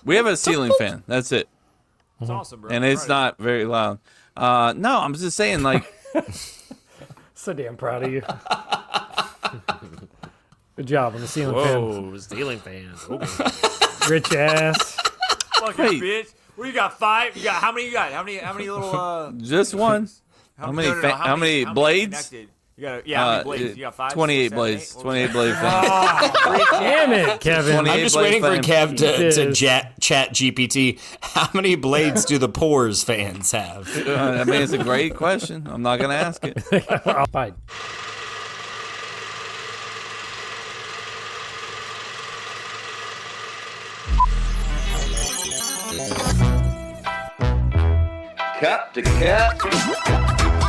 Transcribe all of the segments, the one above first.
We have a ceiling fan. That's it. It's awesome, bro. And it's not very loud. No, I'm just saying, like... So damn proud of you. Good job on the ceiling fan. Whoa, ceiling fans. Rich ass. Fucking bitch. What, you got 5? You got how many? You got how many little? Just one. How many blades? You got how many blades? You got 5. 28 6, blades. 7, 8? 28 blade fan. Damn it, Kevin. I'm just waiting for Kev to Yes. chat GPT. How many blades do the Pores fans have? I mean, it's a great question. I'm not going to ask it. Fine. Cap to cap.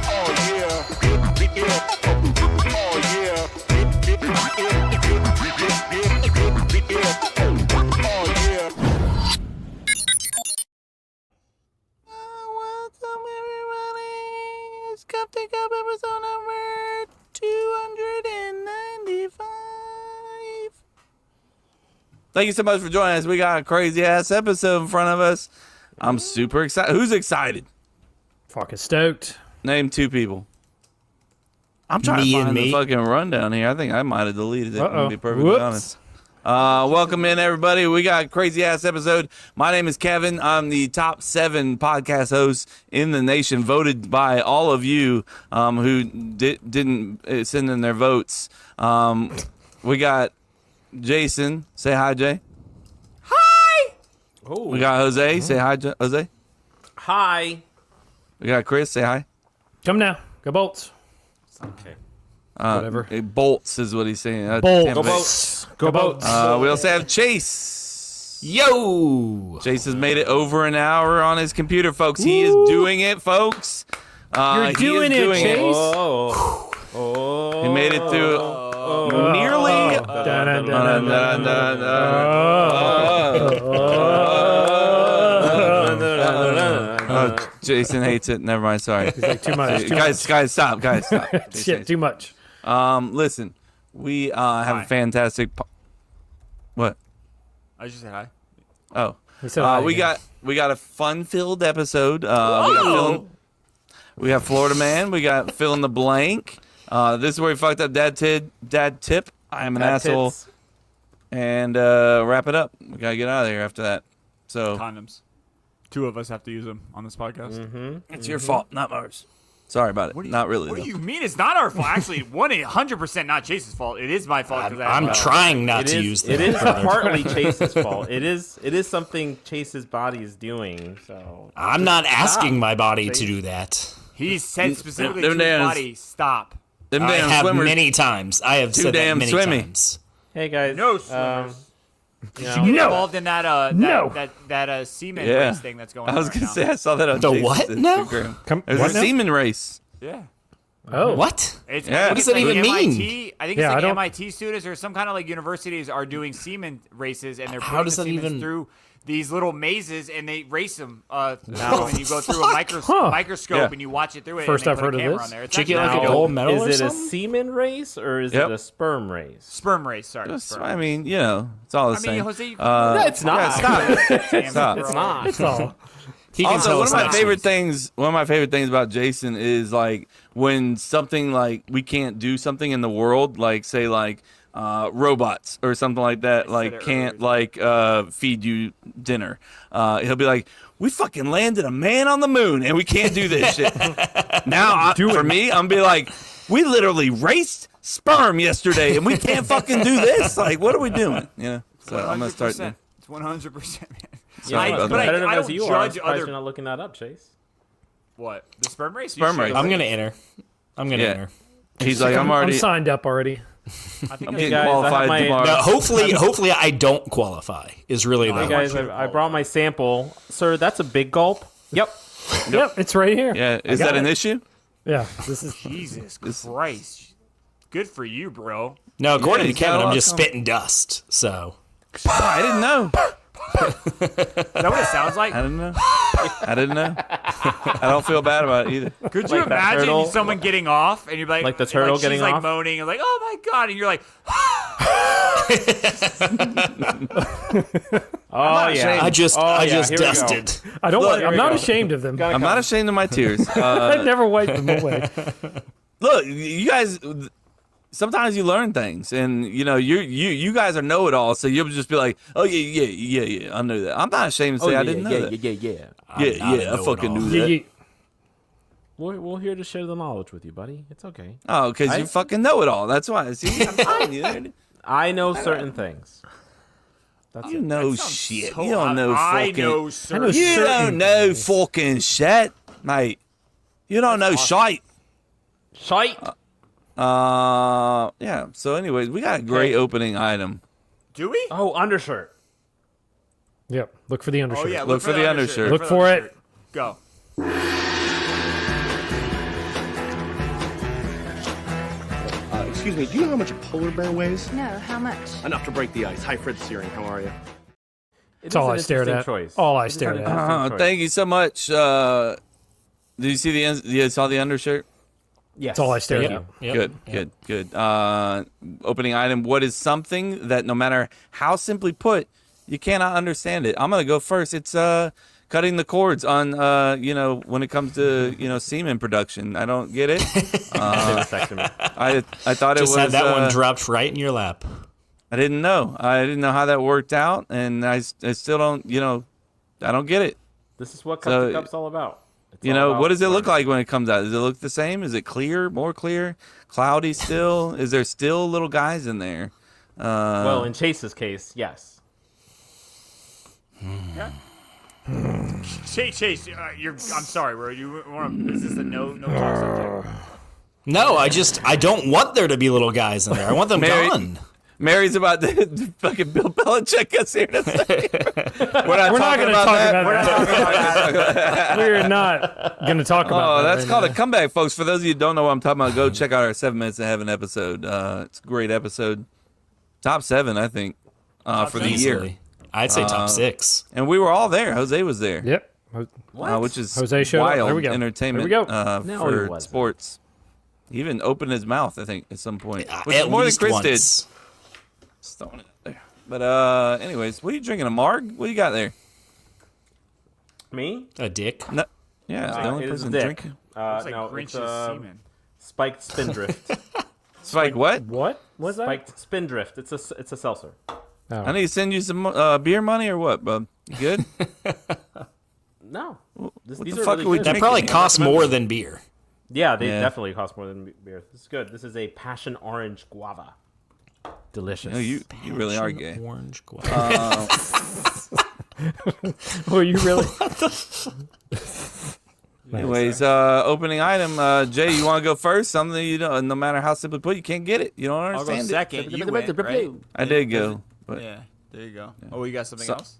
Episode number 295. Thank you so much for joining us. We got a crazy ass episode in front of us. I'm super excited. Who's excited? Fucking stoked. Name 2 people. I'm trying Me to and find the me. fucking rundown here. I think I might have deleted it, Uh-oh. to be perfectly Whoops. honest. Welcome in, everybody. We got a crazy ass episode. My name is Kevin. I'm the top 7 podcast host in the nation, voted by all of you who didn't send in their votes. We got Jason. Say hi, Jay. Oh, We got Jose. Say hi, Jose. hi. We got Chris. Say hi. Come now. Go Bolts. Okay. Whatever. Bolts is what he's saying. Bolts. Tampa Go Bay. Boats. Go Boats. We also have Chase. Yo. Chase has made it over an hour on his computer, folks. He is doing it, folks. You're doing it, Chase. Oh. He made it through nearly. Jason hates it. Never mind. Sorry. Like too much. Guys, stop. Guys, stop. Shit, too much. Listen, we have a fantastic. What? I just said hi. Oh, He said hi we again. got a fun-filled episode. We got Florida Man. We got fill in the blank. This is where we fucked up dad tip. I am an asshole. Tits. And wrap it up. We gotta get out of here after that. So Condoms. 2 of us have to use them on this podcast. it's your fault, not ours. Sorry about it. Not really. What though. do you mean it's not our fault? Actually, 100% not Chase's fault. It is my fault. I'm trying not to use It them. is partly Chase's fault. It is something Chase's body is doing. So I'm not asking my body to do that. He said specifically them to his damn- body, stop. Them I damn have swimmers. many times. I have Too said that damn many swimmy. times. hey guys, No swimmers. you Get know, involved in that No. that semen Yeah. race thing that's going I on was right gonna now. say I saw that on The Jason's what now? Instagram. There's what a now? semen race. Yeah. Oh. What? It's, Yeah. I think What does it's that even MIT, mean? I think Yeah, I it's like don't- MIT students or some kind of like universities are doing semen races, and they're How putting does the that semen even- through these little mazes, and they race them. And you go through a microscope Yeah. and you watch it through it. First and I've they put heard a of camera this. on there. It's Should you get like a actually gold medal or is it a something? semen race or is Yep. it a sperm race? sperm race. Sorry, Just- sperm. I mean, you know, it's all the I same. mean, Jose, you It's not. Yeah, stop. Stop. It's not. It's all. He can Also, tell one us of my next favorite week. things. One of my favorite things about Jason is like when something like we can't do something in the world, like say like robots or something like that, like it can't earlier. like feed you dinner. He'll be like, "We fucking landed a man on the moon and we can't do this shit." Now, for me, I'm be like, "We literally raced sperm yesterday and we can't fucking do this. Like, what are we doing?" Yeah. So I'm gonna start. 100%. It's 100%, man. Sorry about but that. Competitive I as don't you are, I'm judge surprised other. you're not looking that up, Chase. What? The sperm race? Sperm race. I'm gonna enter. Yeah. Enter. He's like, "I'm I'm already. signed up already. I think I'm it's getting guys, I have qualified my- tomorrow." No, hopefully I don't qualify. Is really Hey the guys, I brought my sample. Sir, that's a big gulp. Yep. Yep, it's right here. Yeah. Is got that an it. issue? Yeah, this is. Jesus Christ. Good for you, bro. No, according Yeah, to Kevin, he's got I'm just a lot spitting dust. So I didn't know. Is that what it sounds like? I didn't know. I didn't know. I don't feel bad about it either. Could you Like that imagine turtle? someone getting off and you're like Like the turtle she's getting like off? moaning and like, oh my god, and you're like, Oh yeah. I just here we go. dusted. I don't. Look, I'm not ashamed of them. I'm not ashamed of my tears. I never wipe them away. Look, you guys. Sometimes you learn things, and you guys are know-it-all, so you'll just be like, "Oh yeah, I knew that." I'm not ashamed to say I didn't know that. Yeah. I fucking knew that. Yeah. We're here to share the knowledge with you, buddy. It's okay. Oh, because you fucking know it all. That's why. See, I'm telling you. I know certain things. That's You it. know shit. You don't know I fucking. know, sir. You don't know fucking shit, mate. You don't know shite. Shite. Yeah. So, anyways, we got a great opening item. Do we? Oh, undershirt. Yep. Look for the undershirt. Oh yeah. Look for the undershirt. Look for it. Go. Excuse me, do you know how much a polar bear weighs? No, how much? Enough to break the ice. Hi, Fred Searing. How are you? That's all I stared at. All I stared at. Thank you so much. Did you see you saw the undershirt? Yes. That's all I stared at. Yep. Good. Opening item. What is something that no matter how simply put, you cannot understand it? I'm gonna go first. It's cutting the cords on when it comes to semen production. I don't get it. I thought Just it was had that one dropped right in your lap. I didn't know. I didn't know how that worked out, and I still don't. I don't get it. This is what Cup to Cup's all about. It's all about What does it look learning. like when it comes out? Does it look the same? Is it clear, more clear, cloudy still? Is there still little guys in there? Well, in Chase's case, yes. Chase, I'm sorry, bro. Is this a no talk subject? No, I don't want there to be little guys in there. I want them Mary- gone. Mary's about to fucking Bill Belichick us here in a second. We're not We're not talking going to about talk that. about that. We're not going to talk about Oh, that. that's right called now. a comeback, folks. For those of you who don't know what I'm talking about, go check out our 7 Minutes in Heaven episode. It's a great episode. Top 7, I think, for the year. Easily. I'd say top 6. And we were all there. Jose was there. Yep. Which is Jose showed up. wild There we go. entertainment There we go. No, he for wasn't. sports. He even opened his mouth, I think, at some point. Which At is more than least Chris once. did. Just throwing it there. But anyways, what are you drinking? A marg? What do you got there? Me? A dick. No, yeah, it's the only it is person dick. drinking. It's like no, Grinch's it's semen. spiked spindrift. Spike, what? What was that? Spiked spindrift. It's a seltzer. I need to send you some beer money or what, bub? You good? No. These the are fuck really are we good. That drinking? probably costs more than beer. Yeah, they Yeah. definitely cost more than beer. This is good. This is a passion orange guava. Delicious. No, you really are gay. Orange guava. Oh, you really? Anyways, opening item. Jay, you want to go first? Something no matter how simply put, you can't get it. You don't I'll go understand it. second. You went, right? I did go, but Yeah, there you go. Oh, you got something So- else?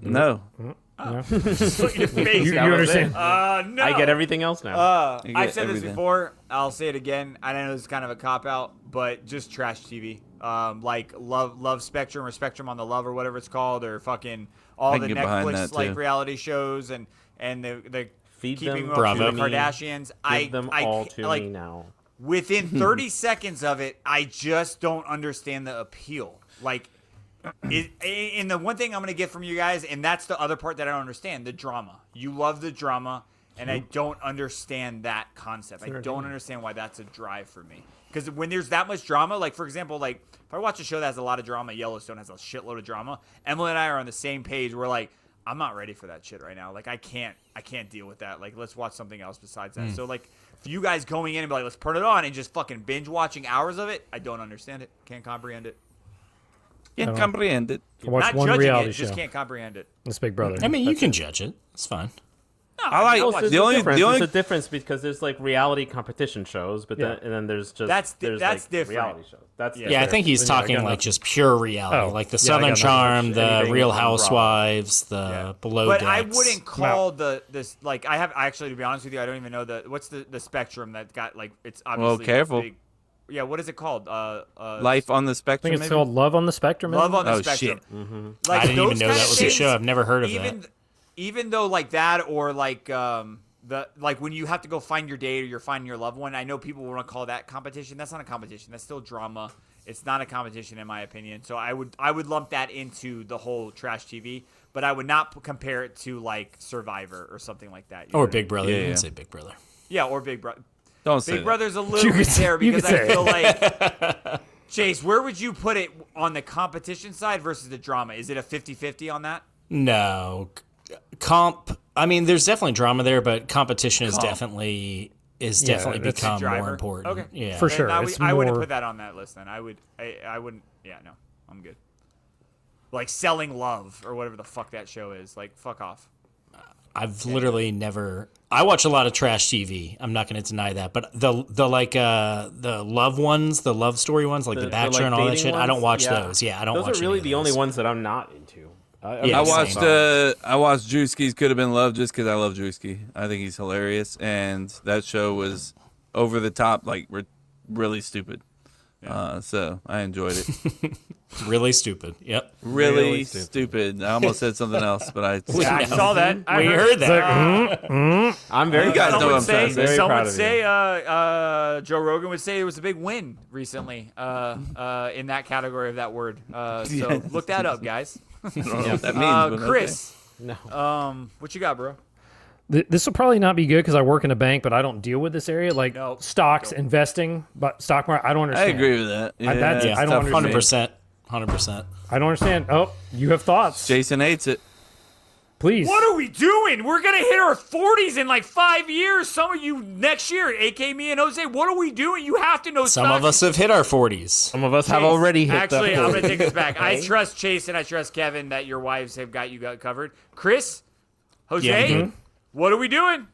no. Just look at your face. You understand? No. I get everything else now. You I've get said this everything. before. I'll say it again. I know it's kind of a cop out, but just trash TV. Like Love Spectrum or Spectrum on the Love or whatever it's called, or fucking all I the can get behind Netflix that, like too. reality shows and the Feed keeping them, up Bravo. with the Kardashians. Give them all to me now. Within 30 seconds of it, I just don't understand the appeal. Like, and the one thing I'm going to get from you guys, and that's the other part that I don't understand, the drama. You love the drama, and I don't understand that concept. I don't understand why that's a drive for me. Because when there's that much drama, like, for example, like, if I watch a show that has a lot of drama, Yellowstone has a shitload of drama, Emily and I are on the same page. We're like, I'm not ready for that shit right now. Like, I can't deal with that. Like, let's watch something else besides that. So, like, for you guys going in and be like, let's turn it on and just fucking binge watching hours of it, I don't understand it. Can't comprehend it. Can't comprehend it. I watched Not one judging reality it, show. just can't comprehend it. That's Big Brother. I mean, you can judge it. It's fine. No, I like I'll watch the it. only There's a difference because there's like reality competition shows, but Yeah. then there's just That's there's like different. different. Reality shows. That's Yeah. Yeah, I think he's Yeah, I talking got like nothing. just pure reality, Oh, like the yeah, I Southern got nothing. Charm, the Anything Real on Housewives, the Below But Decks. I wouldn't call this like I have actually, to be honest with you, I don't even know what's the spectrum that got like it's obviously careful. big. Yeah, what is it called? Life on the I Spectrum. think it's maybe? called Love on the Spectrum. Love on the Oh, Spectrum. shit. Like, I didn't even those know kind that of was a things, show. I've never heard of that. Even though like that or like the like when you have to go find your date or you're finding your loved one, I know people want to call that competition. That's not a competition. That's still drama. It's not a competition in my opinion. So I would lump that into the whole trash TV, but I would not compare it to like Survivor or something like that. Or Big Brother. Yeah, You yeah. can say Big Brother. Yeah, or Big Brother. Don't say Big that. Brother's a little bit there because I feel like Chase, where would you put it on the competition side versus the drama? Is it a 50-50 on that? No. I mean, there's definitely drama there, but competition is definitely become more important. Okay. Yeah. For sure. I It's wouldn't more- put that on that list then. I wouldn't. Yeah, no, I'm good. Like Selling Love or whatever the fuck that show is. Like, fuck off. I've literally never. I watch a lot of trash TV. I'm not going to deny that, but the love ones, the love story ones, like The Bachelor and all that dating shit. I don't ones? watch those. Yeah, I don't watch. Those are really any of the only those. ones that I'm not into. Yeah, I same. watched Drewski's Could Have Been Love just because I love Drewski. I think he's hilarious, and that show was over the top, like really stupid. So I enjoyed it. Really stupid. Yep. Really stupid. I almost said something else, but I saw that. I We heard that. I'm very. You guys know what I'm Some trying would to say, say. some proud would of say Joe Rogan would say it was a big win recently in that category of that word. So look that up, guys. I don't know what that means. But Chris, No. what you got, bro? This will probably not be good because I work in a bank, but I don't deal with this area like No. stocks, investing, but stock market. I don't Okay. I understand. agree with that. Yeah, that's- it's I don't tough for me. 100%. 100%. I don't understand. Oh, you have thoughts? Jason hates it. Please. What are we doing? We're gonna hit our 40s in like 5 years. Some of you next year, aka me and Jose. What are we doing? You have to know. Some of us have hit our 40s. Some of us have already hit Actually, that. I'm gonna take this back. I trust Chase and I trust Kevin that your wives have got you covered. Chris, Jose, Yeah, I'm good. what are we doing?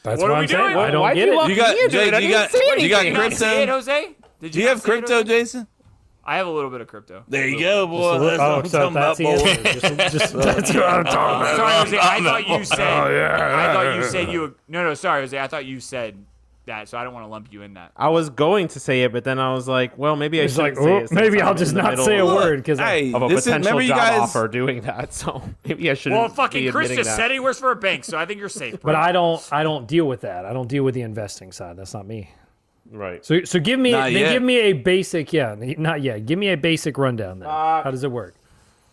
That's What what are I'm we saying. doing? I don't Why'd get you it. look- You got You did. I you didn't got see you anything. got Did you not see it, crypto. Jose? Did Do you have not see it, crypto, Jose? Jason? I have a little bit of crypto. There you go, boy. That's what Oh, I'm so talking that's about, the boy. answer. Just that's what I'm talking about. Sorry, Jose. I thought you said. I thought you said you. No, sorry, Jose. I thought you said that, so I don't want to lump you in that. I was going to say it, but then I was like, well, maybe I It's shouldn't like, say oh, it. since maybe I'm I'll in just the not middle say a word because Hey, of a this is, potential remember you job guys? offer doing that. So maybe I shouldn't. Well, fucking be Chris admitting just that. said he works for a bank, so I think you're safe. Bro. But I don't deal with that. I don't deal with the investing side. That's not me. Right. So give me Not yet. give me a basic not yet. Give me a basic rundown then. How does it work?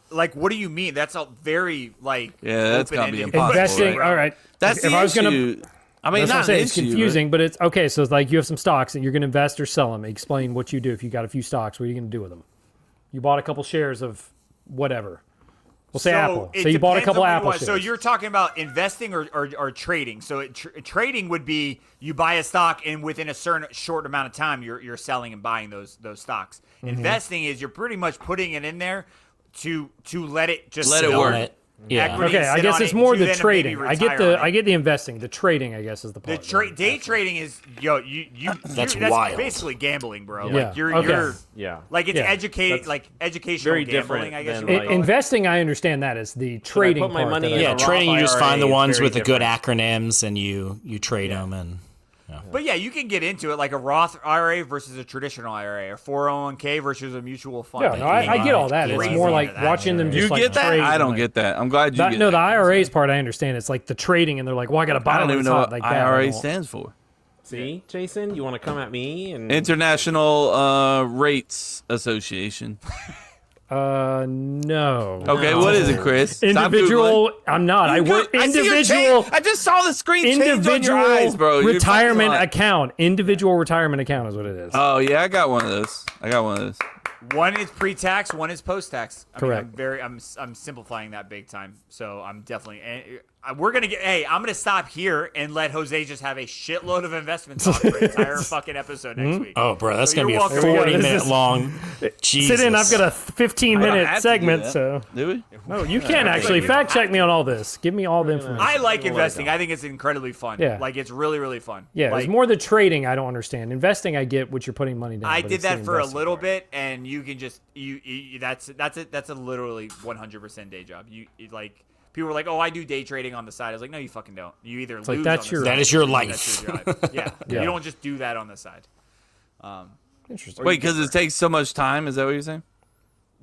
Like, what do you mean? That's a very like. Yeah, that's gotta be open-ended impossible, question. Investing. right? All right. That's if the I was gonna, issue. I mean, that's what I'm not saying. an It's issue, confusing, but it's okay. So it's like you have some stocks and you're going to invest or sell them. Explain what you do. If you got a few stocks, what are you going to do with them? You bought a couple shares of whatever. We'll say Apple. it So you bought a depends couple on what you Apple want. shares. So you're talking about investing or trading. So trading would be you buy a stock and within a certain short amount of time you're selling and buying those stocks. Mm-hmm. Investing is you're pretty much putting it in there to let it just Let it sit work. on It. Yeah. equity, Okay, I sit guess on it's it, more you the then maybe trading. I get retire on it. the investing. The trading, I guess, is the The part. day trading is That's that's wild. basically gambling, bro. Yeah. Like you're Okay. Yeah. like it's Yeah. educated like educational very gambling, different I guess than, you like- would call it. Investing, I understand that is the trading put my part. money that I in Yeah, don't- a trading, you just Roth find the IRA is ones very with the good different. acronyms and you trade them. And But yeah, you can get into it like a Roth IRA versus a traditional IRA, or 401k versus a mutual fund. Yeah, no, I get all that. It's Crazy more into like that. watching them You just like get that? trade. I don't like, get that. I'm glad you that. get No, that. the IRA's part I understand. It's like the trading, and they're like, "Well, I got to buy I don't when even it's know hot," what like that. I IRA don't- stands for. See, Jason, you want to come at me and International Rates Association. No. Okay, what is it, Chris? Stop Individual. I'm not. I Googling. work I see your individual. change. I just saw the screen change on your Individual eyes, bro. You're retirement fucking lying. account. Individual retirement account is what it is. Oh yeah, I got one of those. One is pre-tax, one is post-tax. Correct. I'm simplifying that big time. So I'm definitely. We're gonna get. Hey, I'm gonna stop here and let Jose just have a shitload of investment talk for an entire fucking episode next week. oh, bro, that's So gonna be you're a welcome. 40-minute long. Jesus. Sit in. I've got a I don't have 15-minute to do segment. that. So Do we? no, you can actually fact check me on all this. Give me all the information. I like investing. I think it's incredibly fun. Yeah. Like it's really, really fun. Yeah, like, it's more the trading I don't understand. Investing, I get what you're putting money down. I but did it's the that for a investing little part. bit, and you can just that's a literally 100% day job. Like people were like, "Oh, I do day trading on the side." I was like, "No, you fucking don't. You either lose. like, that's on the your- side That is your or life. that's your job." Yeah. Yeah. You don't just do that on the side. Interesting. Wait, because it takes so much time. Is that what you're saying?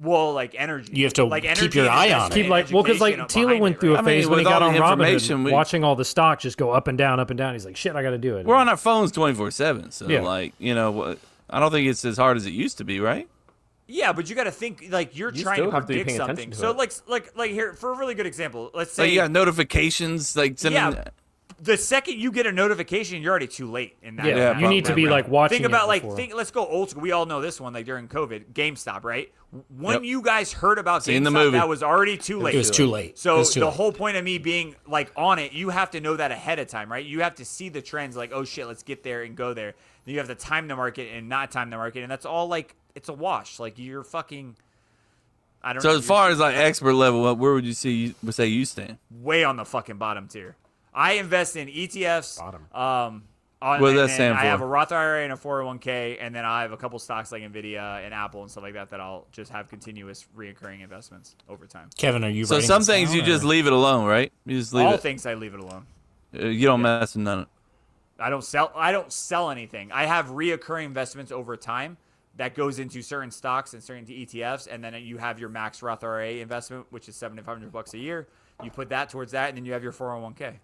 Well, like energy. You have to like keep energy your and eye on investment it. Keep like well, because like education Tila behind went it, through right? a phase mean, when he with got all on the Robinhood, information, watching all the stocks just go up and down, up and down. He's like, "Shit, I got to do it." We're on our phones 24/7. So Yeah. like, you know, I don't think it's as hard as it used to be, right? Yeah, but you got to think like you're You trying to still have to be predict paying something. attention to So it. like here for a really good example, let's Like say you got notifications, like sending. yeah, the second you get a notification, you're already too late in that. Yeah, in that you need to be realm. like watching. Think about it like before. let's go old school. We all know this one, like during COVID, GameStop, right? When you guys heard about Seen the GameStop, movie. that was already too late. It was too late. It So was too the late. whole point of me being like on it, you have to know that ahead of time, right? You have to see the trends, like, oh shit, let's get there and go there. Then you have to time the market and not time the market, and that's all like it's a wash. Like you're fucking. I don't So know. as far as like expert level, where would you say you stand? Way on the fucking bottom tier. I invest in ETFs. Bottom. What does that and stand I for? have a Roth IRA and a 401k, and then I have a couple stocks like Nvidia and Apple and stuff like that I'll just have continuous reoccurring investments over time. Kevin, are you? So writing some this things down, you or- just leave it alone, right? You just leave All it. things I leave it alone. You don't mess with none of it. I don't sell anything. I have reoccurring investments over time that goes into certain stocks and certain ETFs, and then you have your max Roth IRA investment, which is $7,500 a year. You put that towards that, and then you have your 401k.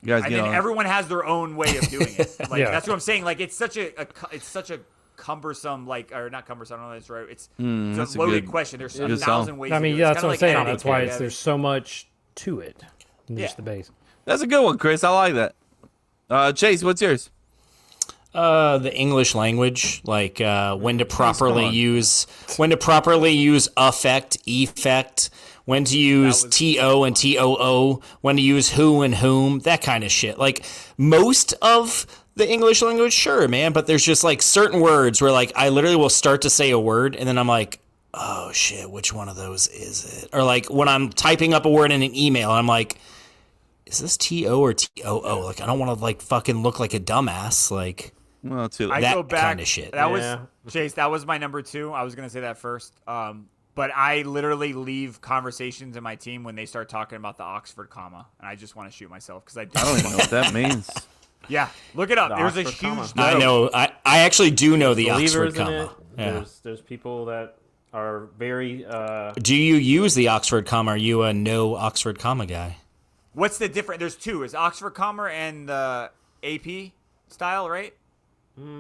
You guys And get then on. everyone has their own way of doing it. Like Yeah. that's what I'm saying. Like it's such a cumbersome, like, or not cumbersome. I don't know if that's right. It's that's a a loaded good- question. There's a good thousand song. ways. I to mean, do it. yeah, It's that's kinda what I'm like saying. editing, That's why right? there's so much to it than just Yeah. the base. That's a good one, Chris. I like that. Chase, what's yours? The English language, like when to properly on. use affect, effect, when to use to and too, when to use who and whom, that kind of shit. Like most of the English language, sure, man, but there's just like certain words where like I literally will start to say a word and then I'm like, oh shit, which one of those is it? Or like when I'm typing up a word in an email, I'm like, is this T-O or T-O-O? Like I don't want to like fucking look like a dumbass. Like Well, too I late. that go back. kinda shit. That Yeah. was Chase. That was my number 2. I was gonna say that first. But I literally leave conversations in my team when they start talking about the Oxford comma, and I just want to shoot myself because I don't even know what that means. Yeah, look it up. The There's a Oxford comma. huge. I note. know. I actually do know the Oxford Believers in comma. it. Yeah. There's people that are very Do you use the Oxford comma? Are you a no Oxford comma guy? What's the difference? There's 2. Is Oxford comma and the AP style, right?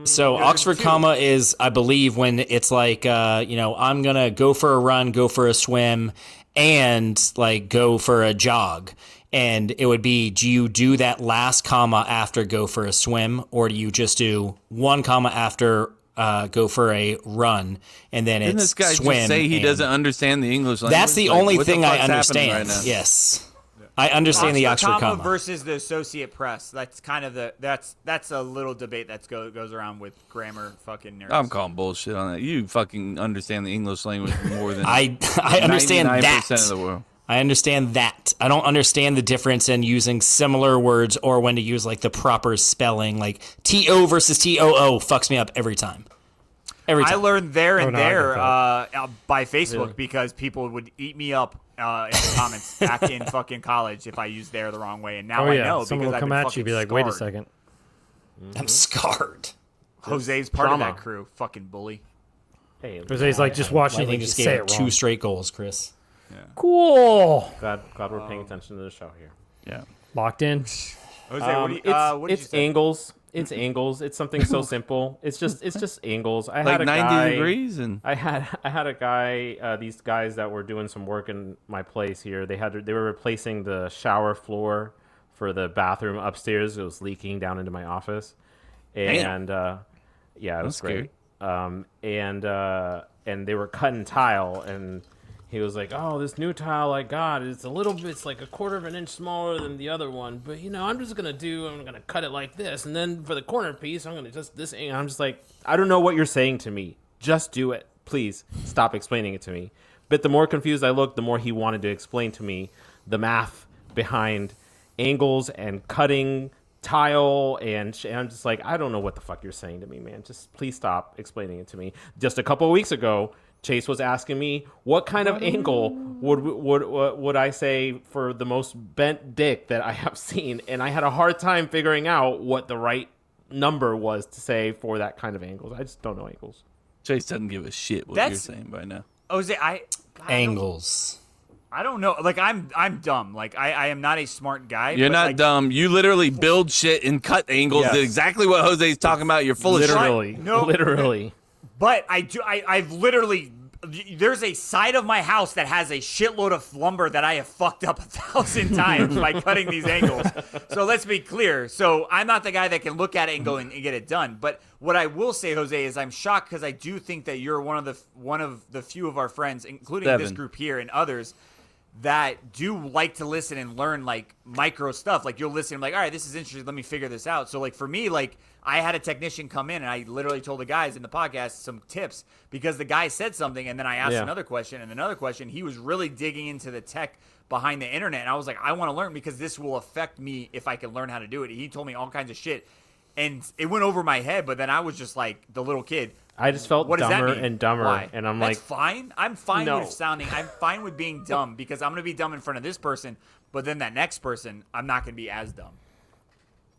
So there's Oxford two. comma is, I believe, when it's like, I'm gonna go for a run, go for a swim, and like go for a jog. And it would be, do you do that last comma after go for a swim, or do you just do one comma after go for a run, and then Didn't it's this guy swim? just say he and- doesn't understand the English language? That's the Like, only what the thing I fuck's happening understand. right now? Yes, I understand the Oxford comma. versus the Associate Press. That's kind of that's a little debate that goes around with grammar fucking nerds. I'm calling bullshit on that. You fucking understand the English language more than I understand 99% that. of the world. I understand that. I don't understand the difference in using similar words or when to use like the proper spelling. Like T-O versus T-O-O fucks me up every time. Every I time. learned there and no, I there get by Facebook Really? because people would eat me up in the comments back in fucking college if I used there the wrong way, and now Oh I yeah, know someone because will I've come been at you, fucking and be like, "Wait a scarred. second." I'm scarred. Jose's part Trauma. of that crew, fucking bully. hey. Jose's like just watching I it, think like, just you say gave it up wrong. 2 straight goals, Chris. Cool. Glad we're paying attention to the show here. Yeah. Locked in. Jose, what do you, It's what did you it's say? angles. It's angles. It's something so simple. It's just angles. I Like had a 90 guy, degrees and I had a guy. These guys that were doing some work in my place here. They were replacing the shower floor for the bathroom upstairs. It was leaking down into my office, and yeah, it was scary. great. And they were cutting tile, and he was like, "Oh, this new tile I got, it's like a quarter of an inch smaller than the other one, but I'm gonna cut it like this, and then for the corner piece, I'm gonna just this." And I'm just like, I don't know what you're saying to me. Just do it, please. Stop explaining it to me. But the more confused I looked, the more he wanted to explain to me the math behind angles and cutting tile, and I'm just like, I don't know what the fuck you're saying to me, man. Just please stop explaining it to me. Just a couple of weeks ago, Chase was asking me what kind of angle would I say for the most bent dick that I have seen, and I had a hard time figuring out what the right number was to say for that kind of angles. I just don't know angles. Chase doesn't give a shit what That's- you're saying by now. Jose, I don't- Angles. I don't know. Like I'm dumb. Like I am not a smart guy. You're but, not like, dumb. You literally build shit and cut angles. Yes. Did exactly what Jose's talking about. You're full of shit. Literally. No. Literally. But I've literally. There's a side of my house that has a shitload of lumber that I have fucked up 1,000 times by cutting these angles. So let's be clear. So I'm not the guy that can look at it and go and get it done. But what I will say, Jose, is I'm shocked because I do think that you're one of the few of our friends, including this Devin. group here and others, that do like to listen and learn like micro stuff. Like you'll listen, like, all right, this is interesting. Let me figure this out. So like for me, like I had a technician come in and I literally told the guys in the podcast some tips because the guy said something and then I asked another question and another question. He was really digging into the tech behind the internet. And I was like, I want to learn because this will affect me if I can learn how to do it. He told me all kinds of shit and it went over my head. But then I was just like the little kid. I just felt What does that dumber mean? and dumber, Why? and I'm That's like, fine. I'm fine No. with sounding. I'm fine with being dumb because I'm gonna be dumb in front of this person, but then that next person, I'm not gonna be as dumb.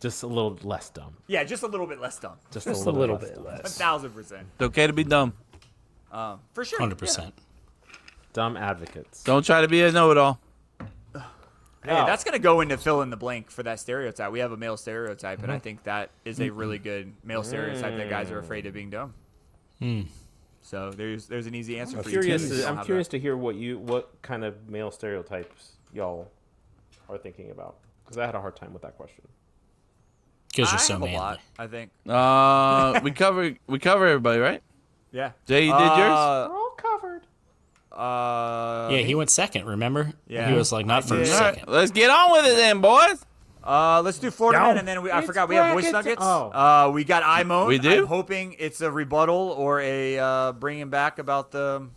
just a little less dumb. Yeah, just a little bit less dumb. Just a little bit less. 1,000%. It's okay to be dumb. For sure. 100%. Dumb advocates. Don't try to be a know-it-all. Yeah. Hey, that's gonna go into fill in the blank for that stereotype. We have a male stereotype, and I think that is a really good male stereotype that guys are afraid of being dumb. So there's an easy answer for you. I'm curious to hear what kind of male stereotypes y'all are thinking about because I had a hard time with that question. Because you're I so have a manly. lot, I think. We cover everybody, right? Yeah. Jay, you did yours? We're all covered. Yeah, he went second, remember? Yeah. He was like, not first, All right, second. let's get on with it then, boys. Let's do Florida Man, and then I forgot we have voice nuggets. We got iMode. We do? I'm hoping it's a rebuttal or a bringing back about the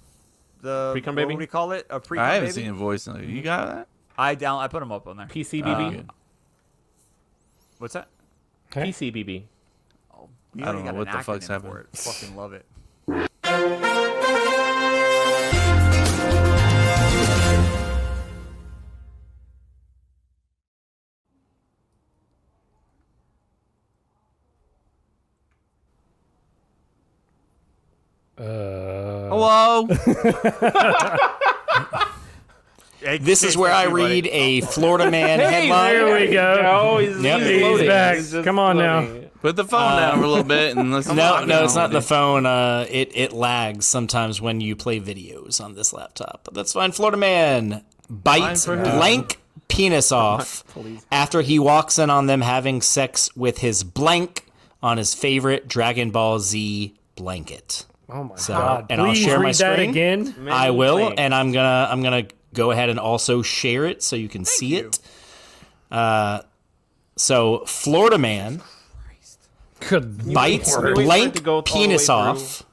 Pre-cum what baby? would we call it? A pre-cum I haven't baby. seen a voice note. You got that? I put them up on there. PCBB. What's that? PCBB. You I don't already know got what an the fuck's acronym happening. for it. Fucking love it. Hello. Hey, This is Chase, where that's I you, buddy. read a Florida man headline. There we go. Oh, he's, Yep. he's He's floating. back. He's just Come on now. floating. Put the phone down for a little bit and let's No, it's not the phone. It lags sometimes when you play videos on this laptop. But that's fine. Florida man bites Fine for who? blank penis off after he walks in on them having sex with his blank on his favorite Dragon Ball Z blanket. Oh my So, god! and I'll Please share my read that screen. again. I will, Thanks. and I'm gonna go ahead and also share it so you can see it. So Florida man Good bites Lord. Wait for it blank to go all the way penis through. off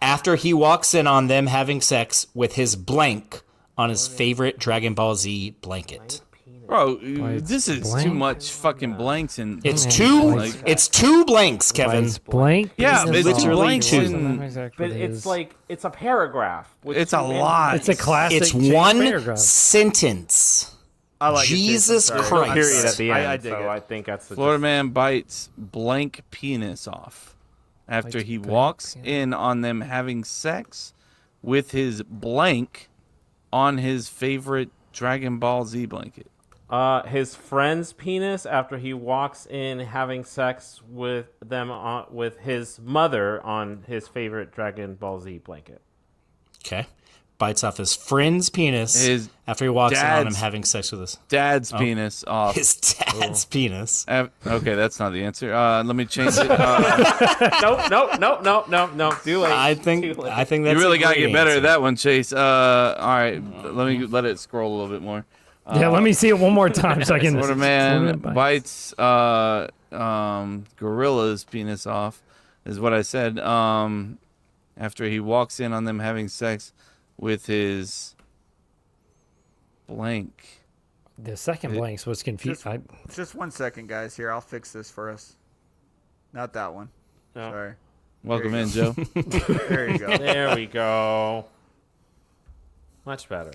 after he walks in on them having sex with his blank on his favorite Dragon Ball Z blanket. Bro, this is blank? too much fucking blanks and It's Blank. two. Blank. It's two blanks, Kevin. Bites blank. Yeah, penis it's off. literally blanks two. and But it's like it's a paragraph. With it's a two lot. It's a classic. It's Chase one paragraph. sentence. I like it, Chase. Jesus I'm sorry. Christ. period at the end. I dig so it. I think that's the Florida man bites blank penis off after he walks in on them having sex with his blank on his favorite Dragon Ball Z blanket. his friend's penis after he walks in having sex with them with his mother on his favorite Dragon Ball Z blanket. Okay. Bites off his friend's penis His after he walks in on him dad's- having sex with Dad's penis off. his dad's penis. Okay, that's not the answer. Let me change it. Nope. Too late. I Too think late. that's You really a got to great get better answer. at that one, Chase. All right, let it scroll a little bit more. Yeah, let me see it one more time so I can. Florida man bites gorilla's penis off, is what I said. After he walks in on them having sex with his blank. The second blanks was confused. Just 1 second, guys. Here, I'll fix this for us. Not that one. No. Sorry. Welcome in, Joe. There you go. There we go. Much better.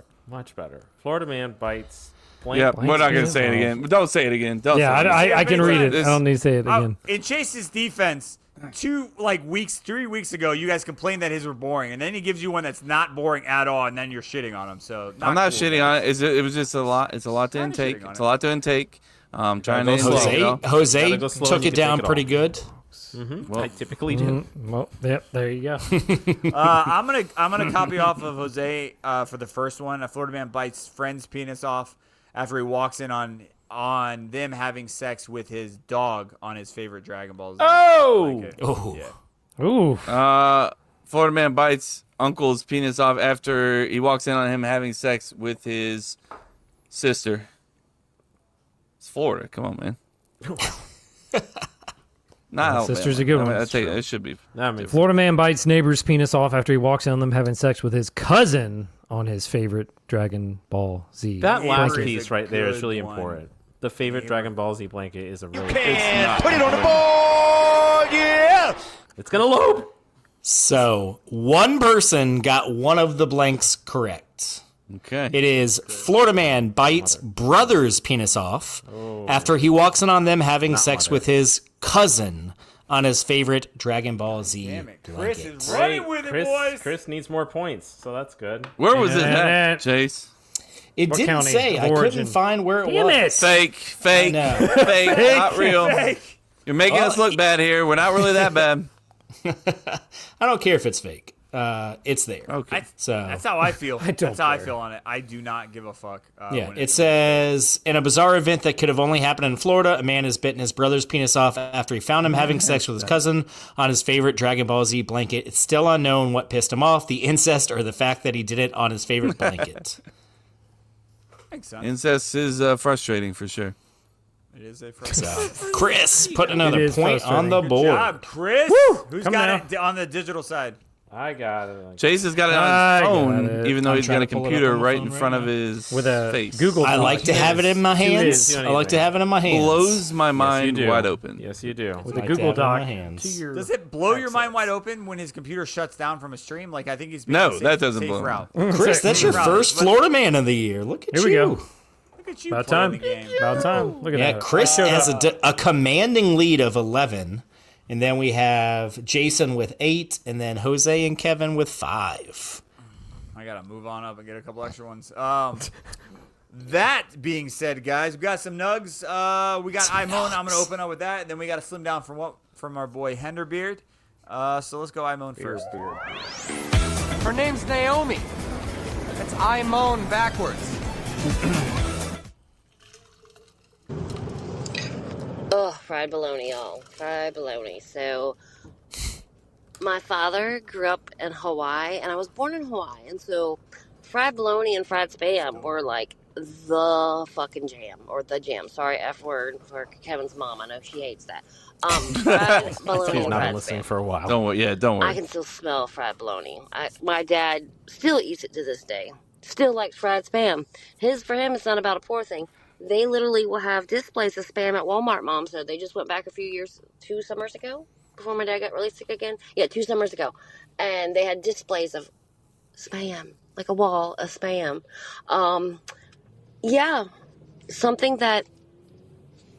Florida man bites. Blank. Yeah, Blank we're not gonna penis say it off. again. Don't say it again. Don't Yeah, say it again. I can read it. This- I don't need to say it again. In Chase's defense, 3 weeks ago, you guys complained that his were boring, and then he gives you one that's not boring at all, and then you're shitting on him. So I'm not cool, shitting on it. It was just a lot. It's a lot to Kinda intake. shitting on It's it. a lot to intake. Trying to go intake, slow. you know? Jose Gotta go slow took and you it can down take it pretty off. good. I typically do. Well, yep, there you go. I'm gonna copy off of Jose for the first one. A Florida man bites friend's penis off after he walks in on them having sex with his dog on his favorite Dragon Ball Z. blanket. Oh, Yeah. Ooh. Florida man bites uncle's penis off after he walks in on him having sex with his sister. It's Florida. Come on, man. Not Alabama. sister's a good one. I take it should be. That makes Florida man bites neighbor's penis off after he walks in on them having sex with his cousin on his favorite Dragon Ball Z. that last Neighbor is piece a right there is good really one. important. The favorite Dragon Ball Z blanket is a really Put it on the board, yeah! It's gonna load. so one person got one of the blanks correct. Okay. It is Florida man bites brother's penis off after he walks in on them having sex with his cousin on his favorite Dragon Ball Z Damn it, Chris blanket. is running with it, boys. Chris needs more points, so that's good. Where was it Yeah. at, Chase? It What didn't county say. of I origin? couldn't find where it Damn was. Fake. I know. Fake. Not real. You're making us look bad here. We're not really that bad. I don't care if it's fake. It's there. Okay. So That's how I feel. don't That's how I care. feel on it. I do not give a fuck. yeah, when it says in a bizarre event that could have only happened in Florida, a man has bitten his brother's penis off after he found him having sex with his cousin on his favorite Dragon Ball Z blanket. It's still unknown what pissed him off, the incest or the fact that he did it on his favorite blanket. makes sense. Incest is frustrating for sure. It is a frustrating. Chris, put another is point on the frustrating. board. job, Chris. Who's Come got now. it on the digital side? I got it. Chase has got it on I his got phone, it. even though I'm he's got trying a to pull it up computer on the right phone in right front of now. his With a face. Google I like to have it in my hands. minutes. I like to have it in my hands. Blows my Yes, you mind do. wide open. Yes, you do. with I a like to Google have it in my Doc hands. to your Does it blow your mind wide open when his computer shuts down from a stream? Like I think he's being No, a safe, that doesn't safe blow me. route. Chris, that's your Route. first But- Florida man of the year. Look at Here we you. go. Look at you About playing time. the game. About time. Look at Yeah, that. Chris Showed has up. a commanding lead of 11. And then we have Jason with 8, and then Jose and Kevin with 5. I gotta move on up and get a couple extra ones. That being said, guys, we got some nugs. We got Imone. I'm gonna open up with that. And then we got a slim down from our boy Henderbeard. So let's go Imone first. Her name's Naomi. That's I moan backwards. Oh, fried bologna, y'all. Fried bologna. So, my father grew up in Hawaii, and I was born in Hawaii. And so, fried bologna and fried spam were like the fucking jam, or the jam. Sorry, F word for Kevin's mom. I know she hates that. Fried bologna He's and not fried been listening spam. for a while. Don't worry. Yeah, don't I worry. can still smell fried bologna. My dad still eats it to this day. Still likes fried spam. For him, it's not about a poor thing. They literally will have displays of spam at Walmart, Mom. So they just went back a few years, 2 summers ago, before my dad got really sick again. Yeah, 2 summers ago. And they had displays of spam, like a wall of spam. Yeah, something that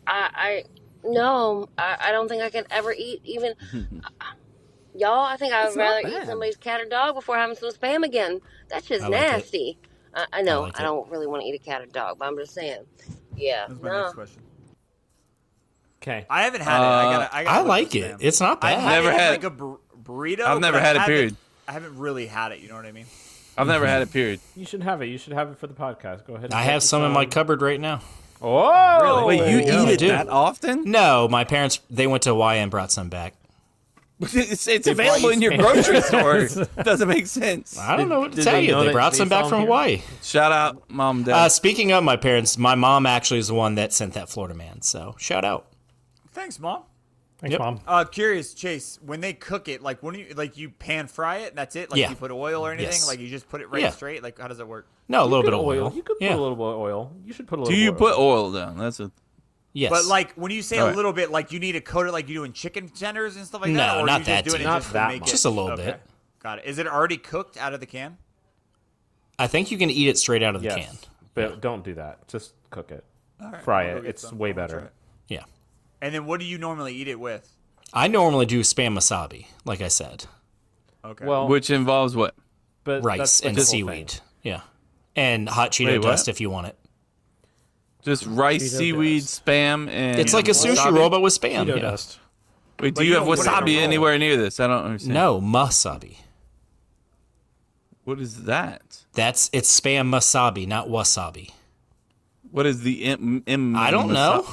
I don't think I can ever eat. Even y'all, I think I would rather eat somebody's cat or dog before having some spam again. That's just I like it. nasty. I know. like I it. don't really want to eat a cat or dog, but I'm just saying. Yeah, That's my no. next question. Okay. I haven't had it. I gotta I look like at it. spam. It's not I've bad. Never it had like a burrito. I've never but had it, haven't- period. I haven't really had it. You know what I mean? I've never had it. Period. You should have it. You should have it for the podcast. Go ahead. And I get have some in my some. cupboard right now. Oh, Wait, you Yeah, eat I it do. that often? No, my parents, they went to Hawaii and brought some back. It's available in your grocery store. Doesn't make sense. I don't know what to Did tell they you. know They that brought they some saw back them from here? Hawaii. Shout out, mom, and dad. Speaking of my parents, my mom actually is the one that sent that Florida man. So shout out. Thanks, Mom. Thanks, Yep. Mom. Curious, Chase. When they cook it, like when you pan fry it, and that's it. Like Yeah. you put oil or anything. Yes. Like you just put it right Yeah. straight. Like how does it work? No, a little bit of oil. oil. You could put Yeah. a little bit of oil. You should put a little. Do you oil. put oil down? That's a. Yes. But like when you say All a right. little bit, like you need to coat it like you do in chicken tenders and stuff like No, that. Or not you that just doing deep. it Not just that to make much. it? Just a little Okay. bit. Got it. Is it already cooked out of the can? I think you can eat it straight out of the Yes, can. but don't do that. Just cook it. All right, Fry I'll go it. get It's some. way I'll try better. it. Yeah. And then what do you normally eat it with? I normally do spam wasabi, like I said. Okay. Well, Which involves what? but Rice that's and the whole seaweed. thing. Yeah. And hot Cheeto Wait, what? dust if you want it. Just rice, Cheeto seaweed, dust. spam, and It's like a sushi wasabi? roll, but with spam. Cheeto Yeah. dust. Wait, do But you you have don't put it in a wasabi roll. anywhere near this? I don't understand. No, wasabi. What is that? It's spam wasabi, not wasabi. What is the I don't know.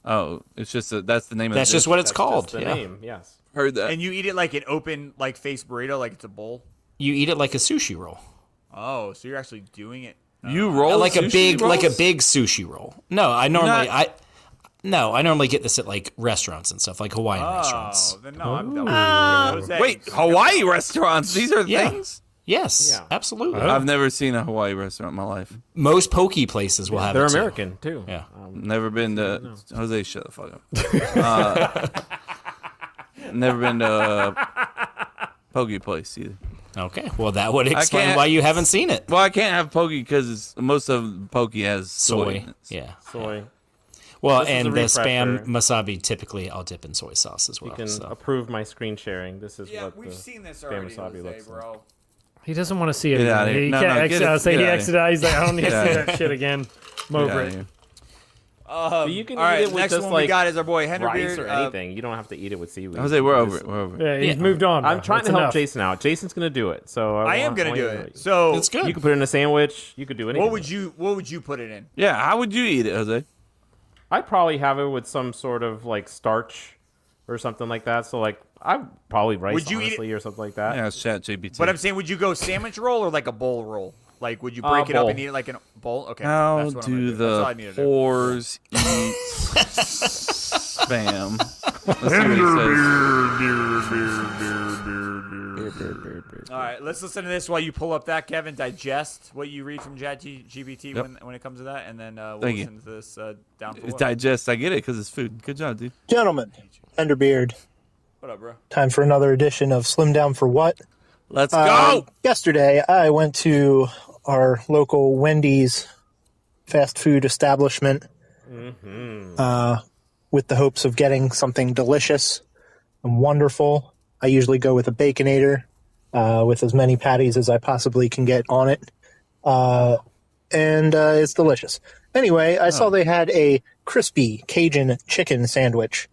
Oh, it's just that's the name of That's the just what it's That's called. just the Yeah. name. Yes. Heard that. And you eat it like an open, like face burrito, like it's a bowl. You eat it like a sushi roll. Oh, so you're actually doing it. You roll Like a sushi big rolls? sushi roll. No, I normally get this at like restaurants and stuff, like Hawaiian restaurants. Oh, then no, I'm done. Those eggs. Wait, Hawaii restaurants. These are Yeah. things. Yes, Yeah. absolutely. I've never seen a Hawaii restaurant in my life. Most poke places will have They're it too. American too. Yeah. Never been to Jose. Shut the fuck up. Never been to a poke place either. Okay. Well, that would explain can't- why you haven't seen it. Well, I can't have poke because most of poke has soy. in it. Yeah. Soy. Well, This is and a the refresher. spam wasabi typically I'll dip in soy sauce as well. You can so. approve my screen sharing. This is Yeah, what we've the seen this spam already, wasabi Jose, looks like. bro. He doesn't want to see it. Get again. outta here. He No, can't no, exit. get it- I say get he outta exited. He's like, I don't need to Get see outta that shit again. I'm Get over outta it. here. But you can all right, eat it with next just one we like got is our boy rice Henderbeard. or anything. You don't have to eat it with seaweed. Jose, we're You over just- it. We're over it. Yeah, he's Yeah. moved on. I'm bro. trying That's to help enough. Jason out. Jason's gonna do it. So I am gonna want do you to- it. So It's good. You could put it in a sandwich. You could do anything. what would you put it in? Yeah, how would you eat it, Jose? I'd probably have it with some sort of like starch or something like that. So like I'd probably rice Would you eat honestly or something like that. Yeah, it's chat GPT. But I'm saying, would you go sandwich roll or like a bowl roll? Like, would you break it up bowl. and eat it like in a bowl? Okay. How that's what I'm gonna do That's all I the need to do. whores eat spam? Let's see what he says. All right, let's listen to this while you pull up that, Kevin. Digest what you read from ChatGPT Yep. when it comes to that, and then we'll Thank you. listen to this down for It's what? digest. I get it because it's food. Good job, dude. Gentlemen, Henderbeard, What up, bro? time for another edition of Slim Down for What? Let's go. Yesterday, I went to our local Wendy's fast food establishment with the hopes of getting something delicious and wonderful. I usually go with a Baconator with as many patties as I possibly can get on it. And it's delicious. Anyway, I saw they had a crispy Cajun chicken sandwich.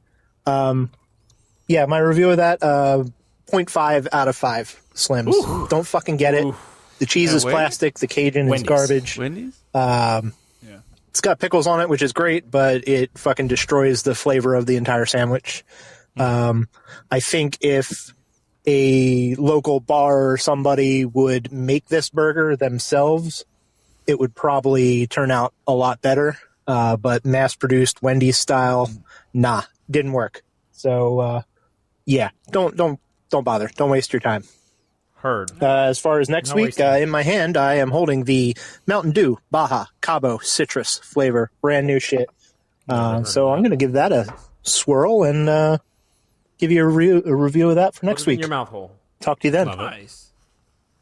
Yeah, my review of that, 0.5 out of 5 Slims. Ooh. Don't fucking get it. The cheese is wait. plastic. The Cajun is Wendy's. garbage. Wendy's? It's got pickles on it, which is great, but it fucking destroys the flavor of the entire sandwich. I think if a local bar or somebody would make this burger themselves, it would probably turn out a lot better. But mass-produced Wendy's style, nah, didn't work. So, yeah, don't bother. Don't waste your time. Heard. As far as next No week, wasting. in my hand, I am holding the Mountain Dew Baja Cabo Citrus flavor, brand new shit. So I'm going to give that a swirl and give you a review of that for next Put it in week. your mouth hole. Talk to you then. Love it. Nice.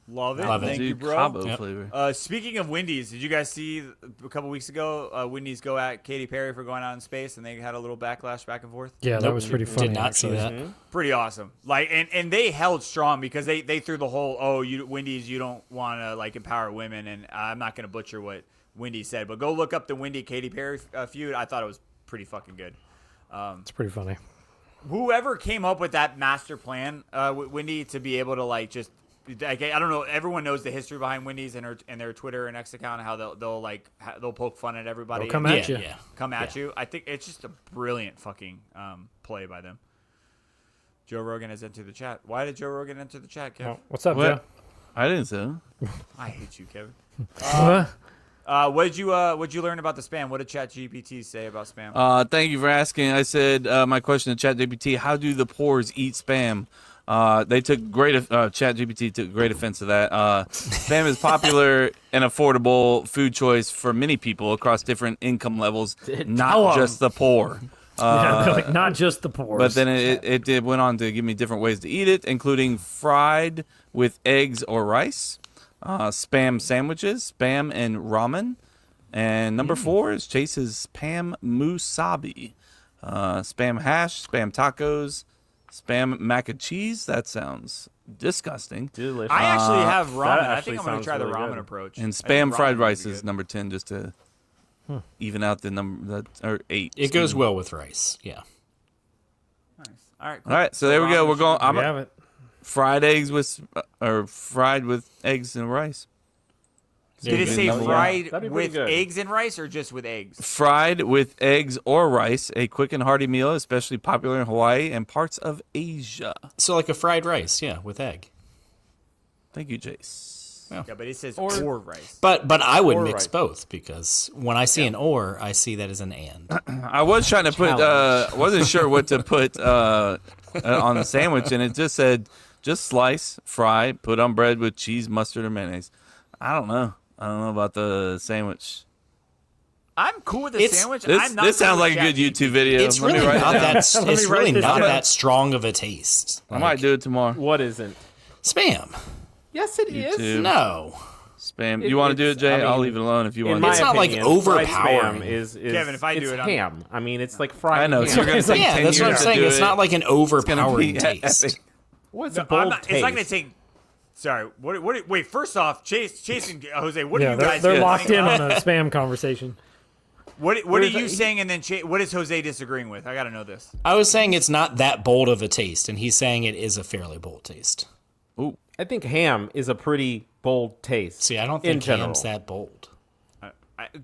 Love it. Love it. Thank you, Dude, bro. Cabo Yep. flavor. Speaking of Wendy's, did you guys see a couple weeks ago Wendy's go at Katy Perry for going out in space, and they had a little backlash back and forth? Yeah, that Nope. was pretty funny. Did not see actually. that. Pretty awesome. Like, and they held strong because they threw the whole Wendy's, you don't want to like empower women, and I'm not going to butcher what Wendy said, but go look up the Wendy Katy Perry feud. I thought it was pretty fucking good. It's pretty funny. Whoever came up with that master plan, with Wendy, to be able to like just, like, I don't know. Everyone knows the history behind Wendy's and their Twitter and X account, and how they'll poke fun at everybody. They'll come and at you. Yeah. come at you. I think it's just a brilliant fucking play by them. Joe Rogan has entered the chat. Why did Joe Rogan enter the chat, Kev? Oh, what's up, What? I didn't say. I hate you, Kevin. Joe? What'd you learn about the spam? What did ChatGPT say about spam? Thank you for asking. I said my question to ChatGPT: how do the poors eat spam? They took ChatGPT took great offense to that. Spam is popular and affordable food choice for many people across different income levels, not just the poor. Yeah, they're like, not just the poor. But then it went on to give me different ways to eat it, including fried with eggs or rice, spam sandwiches, spam and ramen, and number 4 is Chase's Pam Musabi. spam hash, spam tacos, spam mac and cheese. That sounds disgusting. Delicious. I actually have ramen. I actually think I'm going to sounds try the really ramen good. approach. And I think spam fried ramen would rice be is good. number 10, just to even out the number or 8. It goes well with rice. Yeah. Nice. All right. Cool. All right, so there we go. We're going. We have it. Fried eggs with or fried with eggs and rice. Did it say Yeah. fried That'd be pretty with good. eggs and rice or just with eggs? Fried with eggs or rice, a quick and hearty meal, especially popular in Hawaii and parts of Asia. So like a fried rice, yeah, with egg. Thank you, Jace. Yeah, but it says Or- or rice. But I would Or mix rice. both because when I see an or, I see that as an and. I was trying to put, wasn't sure what to put on the sandwich, and it just said, just slice, fry, put on bread with cheese, mustard, or mayonnaise. I don't know about the sandwich. I'm cool with the It's- sandwich. This, I'm not this cool sounds with like a good ChatGPT. YouTube video. It's Let me really write it not down. that. It's me write really this not down. that strong of a taste. I might do it tomorrow. What isn't? Spam. Yes, it is. YouTube. No, Spam. You want to do it, It's- Jay? I I'll mean, leave it alone if you In want my to. It's not, like, opinion, fried overpowering. spam is Kevin, if I do it's it, I'm- ham. I mean, it's like fried. I know. ham. So you're gonna take yeah, 10 that's what I'm years to saying. do It's it. not like an It's gonna overpowering be taste. epic. What's No, a bold I'm not, taste? it's not going to take. Sorry. What? Wait. First off, Chase and Jose. What are Yeah, you they're, guys? they're doing? locked in on a spam conversation. What are you saying? And then what is Jose disagreeing with? I got to know this. I was saying it's not that bold of a taste, and he's saying it is a fairly bold taste. I think ham is a pretty bold taste. See, I don't in think general. ham's that bold.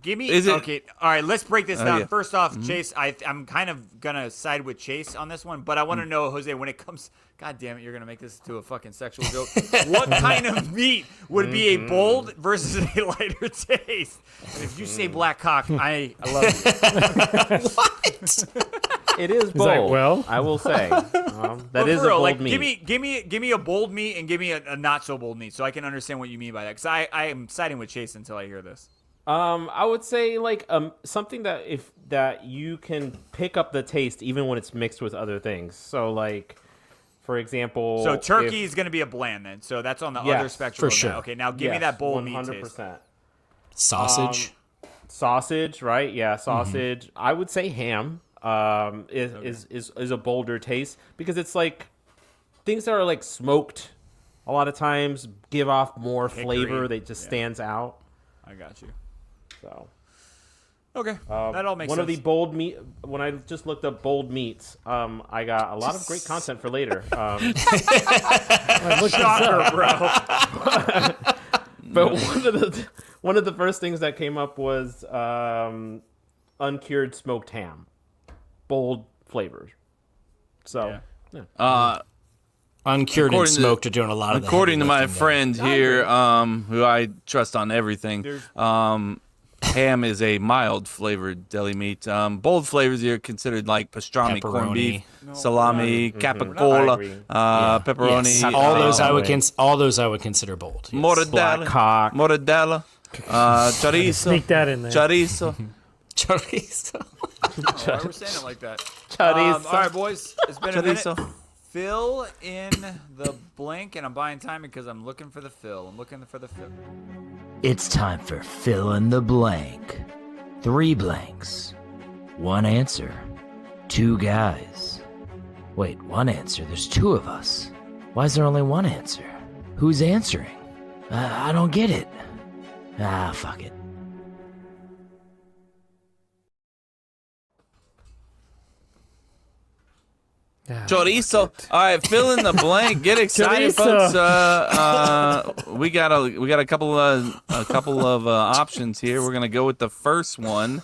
Give me. Is it- Okay. All right. Let's break this down. yeah. First off, Chase. I'm kind of gonna side with Chase on this one, but I want to know, Jose, when it comes. God damn it! You're gonna make this to a fucking sexual joke. What kind of meat would be a bold versus a lighter taste? And if you say black cock, I love you. What? It is bold. like, well? I will say that But is for a real, bold like, meat. give me a bold meat and give me a not so bold meat, so I can understand what you mean by that. Because I am siding with Chase until I hear this. I would say like something that you can pick up the taste even when it's mixed with other things. So like, for example, So turkey is going to be a bland then. So that's on the Yes, other spectrum. for of that. sure. Okay, now give me that bold meat 100%. taste. Sausage. Sausage, right? Yeah, sausage. I would say ham is a bolder taste because it's like things that are like smoked a lot of times give off more flavor that just stands out. I got you. So Okay, that all makes one sense. of the bold meat. When I just looked up bold meats, I got a lot of great content for later. Shocker, bro. But one of the first things that came up was uncured smoked ham, bold flavors. So Uncured and according to- smoked are doing a lot of the According to heavy my lifting there. friend here, who I trust on everything, ham is a mild flavored deli meat. Bold flavors are considered like pastrami, corned beef, salami, capicola, agree. pepperoni. Yes, all those I would consider bold. Yes. Mortadella, cock. mortadella, chorizo, Sneak that in there. chorizo. Chorizo. Why we're saying it like that? Chorizo. All right, boys. It's been a minute. Chorizo. Fill in the blank, and I'm buying time because I'm looking for the fill. I'm looking for the fill. It's time for fill in the blank. 3 blanks. 1 answer. 2 guys. Wait, 1 answer? There's 2 of us. Why is there only 1 answer? Who's answering? I don't get it. Fuck it. Chorizo. All right, fill in the blank. Get excited, Chorizo. folks. We got a couple of options here. We're gonna go with the first one.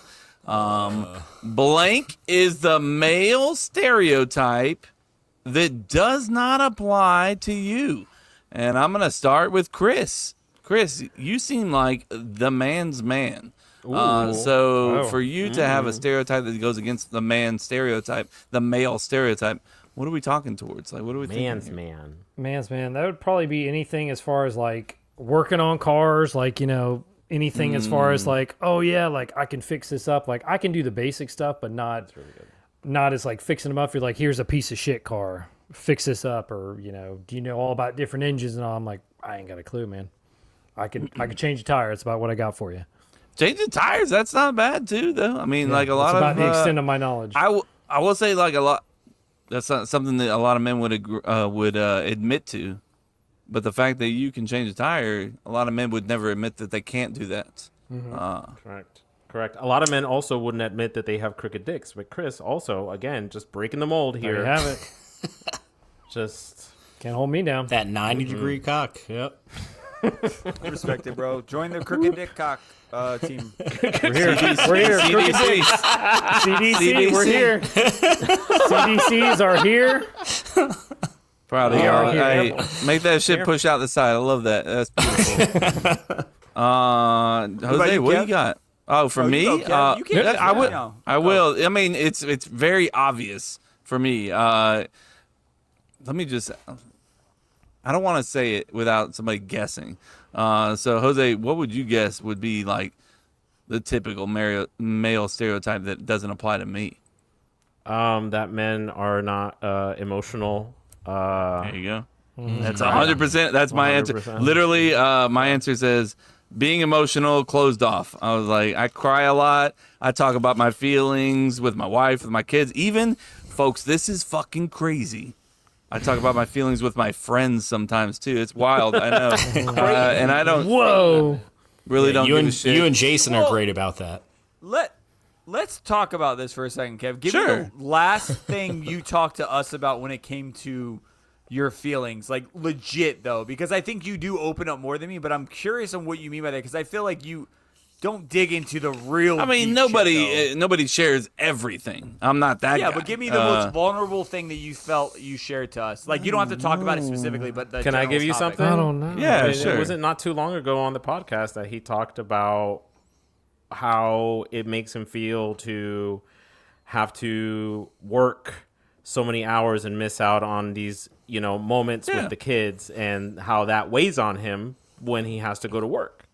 Blank is the male stereotype that does not apply to you, and I'm gonna start with Chris. Chris, you seem like the man's man. So for you to have a stereotype that goes against the man stereotype, the male stereotype, what are we talking towards? Like, what are we Man's thinking? man. Man's man, that would probably be anything as far as like working on cars, like, you know, anything as far as like, oh yeah, like I can fix this up. Like I can do the basic stuff, but not as like fixing them up. You're like, here's a piece of shit car, fix this up. Or, you know, do you know all about different engines and all? I'm like, I ain't got a clue, man. I could change a tire. It's about what I got for you. Changing tires, that's not bad too, though. I mean, like a lot It's about of the extent of my knowledge. I will say like a lot. That's not something that a lot of men would admit to. But the fact that you can change a tire, a lot of men would never admit that they can't do that. Correct. A lot of men also wouldn't admit that they have crooked dicks. But Chris also, again, just breaking the mold here. There you have it. Just can't hold me down. That 90-degree cock. Yep. Respect it, bro. Join the crooked dick cock team. We're here. We're here. CDC. CDC. We're here. CDCs are here. Proud of y'all. Hey, make that shit push out the side. I love that. That's beautiful. Jose, what do you got? Oh, for me, you can't I will. no. I will. I mean, it's very obvious for me. Let me just. I don't want to say it without somebody guessing. So, Jose, what would you guess would be like the typical male stereotype that doesn't apply to me? that men are not emotional. There you go. That's 100%. That's my answer. Literally, my answer says being emotional, closed off. I was like, I cry a lot. I talk about my feelings with my wife, with my kids. Even, folks, this is fucking crazy. I talk about my feelings with my friends sometimes too. It's wild, I know. And I don't. Whoa. Really don't give a shit. You and Jason are great about that. Let's talk about this for a second, Kev. Give me the last thing you talked to us about when it came to your feelings, like legit though, because I think you do open up more than me. But I'm curious on what you mean by that, because I feel like you don't dig into the real. I mean, nobody shares everything. I'm not that guy. Yeah, but give me the most vulnerable thing that you felt you shared to us. Like, you don't have to talk about it specifically, but the Can I give you topic. something? I don't know. Yeah, sure. It wasn't not too long ago on the podcast that he talked about how it makes him feel to have to work so many hours and miss out on these, moments with the kids, and how that weighs on him when he has to go to work.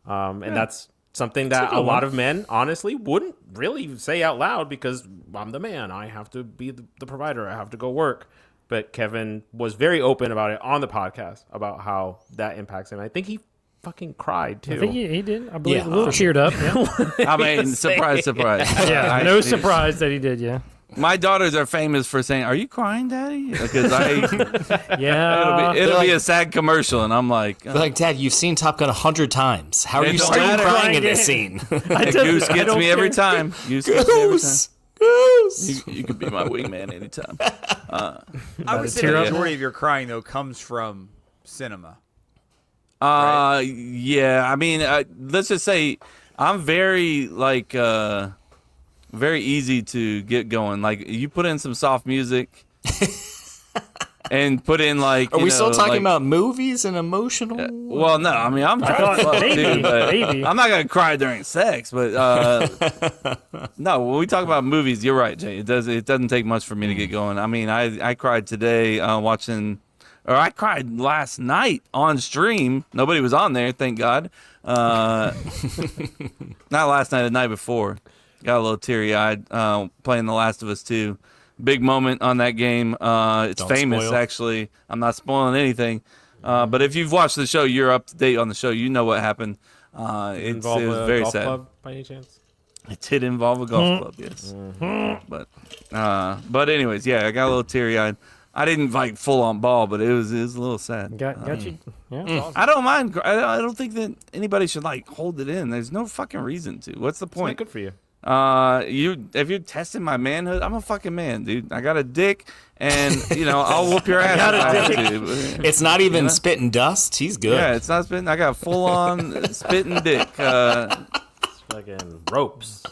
And that's something that a lot of men, honestly, wouldn't really say out loud, because I'm the man. I have to be the provider. I have to go work. But Kevin was very open about it on the podcast, about how that impacts him. I think he fucking cried, too. I think he did. I believe a little cheered up. Yeah, I mean, surprise. yeah, no surprise that he did, yeah. My daughters are famous for saying, "Are you crying, Daddy?" Because yeah, it'll be a sad commercial, and I'm like, like, Dad, you've seen Top Gun 100 times. How are you still crying in this scene? Goose gets me every time. Goose gets me every time. Goose. You could be my wingman anytime. I would say the majority of your crying though comes from cinema. Yeah. I mean, let's just say I'm very very easy to get going. Like, you put in some soft music and put in Are we still talking about movies and emotional? Well, no. I mean, I'm trying to fuck too, but I'm not gonna cry during sex. But no, when we talk about movies, you're right, Jay. It doesn't take much for me to get going. I mean, I cried today I cried last night on stream. Nobody was on there, thank God. Not last night, the night before. Got a little teary-eyed playing The Last of Us 2. Big moment on that game. It's Don't famous, spoil. actually. I'm not spoiling anything. But if you've watched the show, you're up to date on the show. You know what happened. It was very golf sad. club by any chance? It did involve a golf club, yes. But anyways, yeah, I got a little teary-eyed. I didn't like full on ball, but it was a little sad. got you. Yeah, awesome. I don't mind. I don't think that anybody should hold it in. There's no fucking reason to. What's the point? It's not good for you. If you're testing my manhood, I'm a fucking man, dude. I got a dick, and I'll whoop your ass. If I have to. It's not even spit and dust. He's good. Yeah, it's not spitting. I got full on spitting dick. Fucking ropes.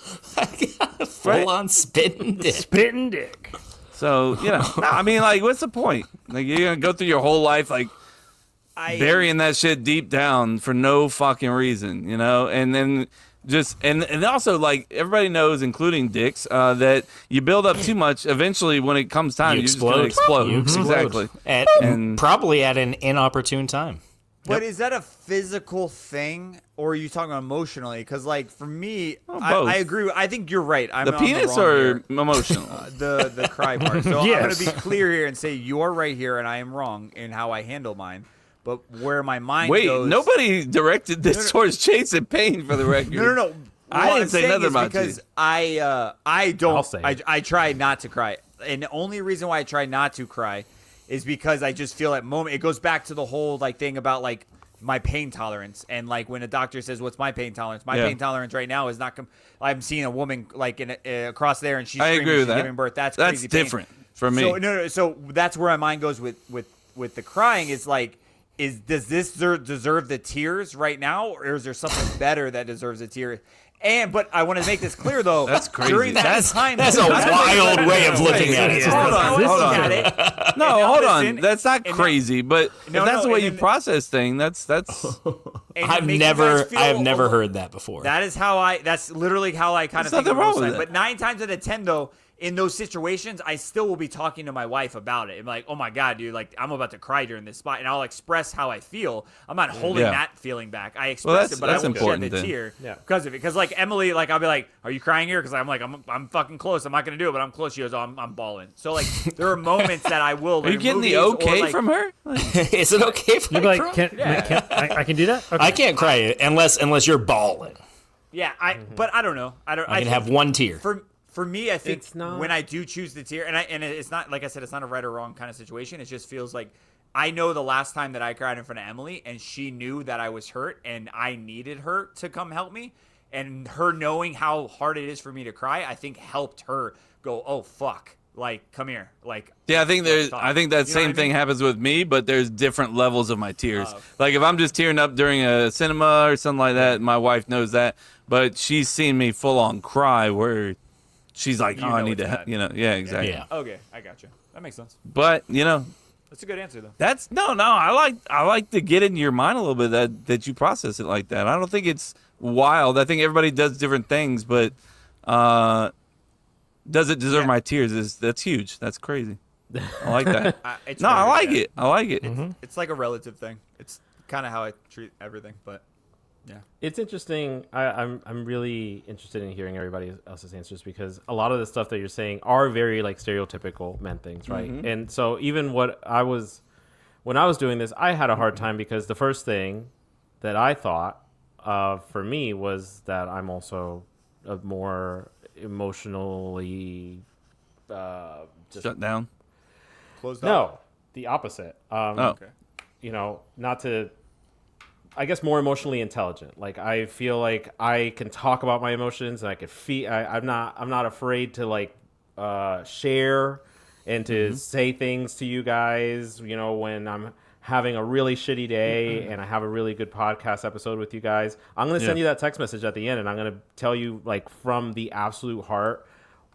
Full on spitting dick. Spitting dick. So I mean, what's the point? Like, you're gonna go through your whole life burying that shit deep down for no fucking reason, and then. And also, everybody knows, including dicks, that you build up too much. Eventually, when it comes time, you're just going to explode. Exactly. And probably at an inopportune time. But is that a physical thing, or are you talking emotionally? Because, for me, both. I agree. I think you're right. I'm the on penis the wrong or here. emotional? The cry part. So Yes. I'm going to be clear here and say you're right here, and I am wrong in how I handle mine. But where my mind goes... nobody directed this towards Chase and Payne, for the record. No. I didn't say nothing about because you. I don't. I'll say it. I try not to cry, and the only reason why I try not to cry is because I just feel at moment. It goes back to the whole like thing about like my pain tolerance, and like when a doctor says, "What's my pain tolerance?" My pain tolerance right now is not. I'm seeing a woman like across there, and she's I agree with that. giving birth. That's That's crazy different for me. So no, so that's where my mind goes with the crying. Is like. Does this deserve the tears right now, or is there something better that deserves a tear? But I want to make this clear though. That's crazy. During that time, That's a wild way of looking at it. Hold on. No, hold on. listen, That's not crazy, but if that's the way you process things, that's. I've never heard that before. That's literally how I kind of think nothing of wrong both with sides. it. But 9 times out of 10 though, in those situations, I still will be talking to my wife about it. I'm like, oh my God, dude, like I'm about to cry during this spot. And I'll express how I feel. I'm not holding that feeling back. I express it, but I won't shed the tear because of it. Because like Emily, like I'll be like, are you crying here? Because I'm like, I'm fucking close. I'm not going to do it, but I'm close. She goes, oh, I'm bawling. So like there are moments that I will. Are you getting the okay from her? Is it okay if I cry? I can do that? Okay. I can't cry unless you're bawling. Yeah, but I don't know. I can have one tear. For me, I think when I do choose the tear, and it's not, like I said, it's not a right or wrong kind of situation. It just feels like I know the last time that I cried in front of Emily, and she knew that I was hurt, and I needed her to come help me. And her knowing how hard it is for me to cry, I think helped her go, oh, fuck. Like, come here. Like, yeah, I think that same thing happens with me, but there's different levels of my tears. Like if I'm just tearing up during a cinema or something like that, my wife knows that, but she's seen me full on cry where she's like, I need to, yeah, exactly. Yeah. Okay, I got you. That makes sense. But that's a good answer though. That's no. I like to get in your mind a little bit that you process it like that. I don't think it's wild. I think everybody does different things, but does it deserve my tears? That's huge. That's crazy. I like that. I like it. I like it. It's like a relative thing. It's kind of how I treat everything, but. Yeah, it's interesting. I'm really interested in hearing everybody else's answers because a lot of the stuff that you're saying are very like stereotypical men things, right? And so even when I was doing this, I had a hard time because the first thing that I thought for me was that I'm also a more emotionally shut down, closed off. No, the opposite. Okay. Not to. I guess more emotionally intelligent. Like I feel like I can talk about my emotions and I can feel. I'm not afraid to like share and to say things to you guys. When I'm having a really shitty day and I have a really good podcast episode with you guys, I'm gonna send you that text message at the end and I'm gonna tell you like from the absolute heart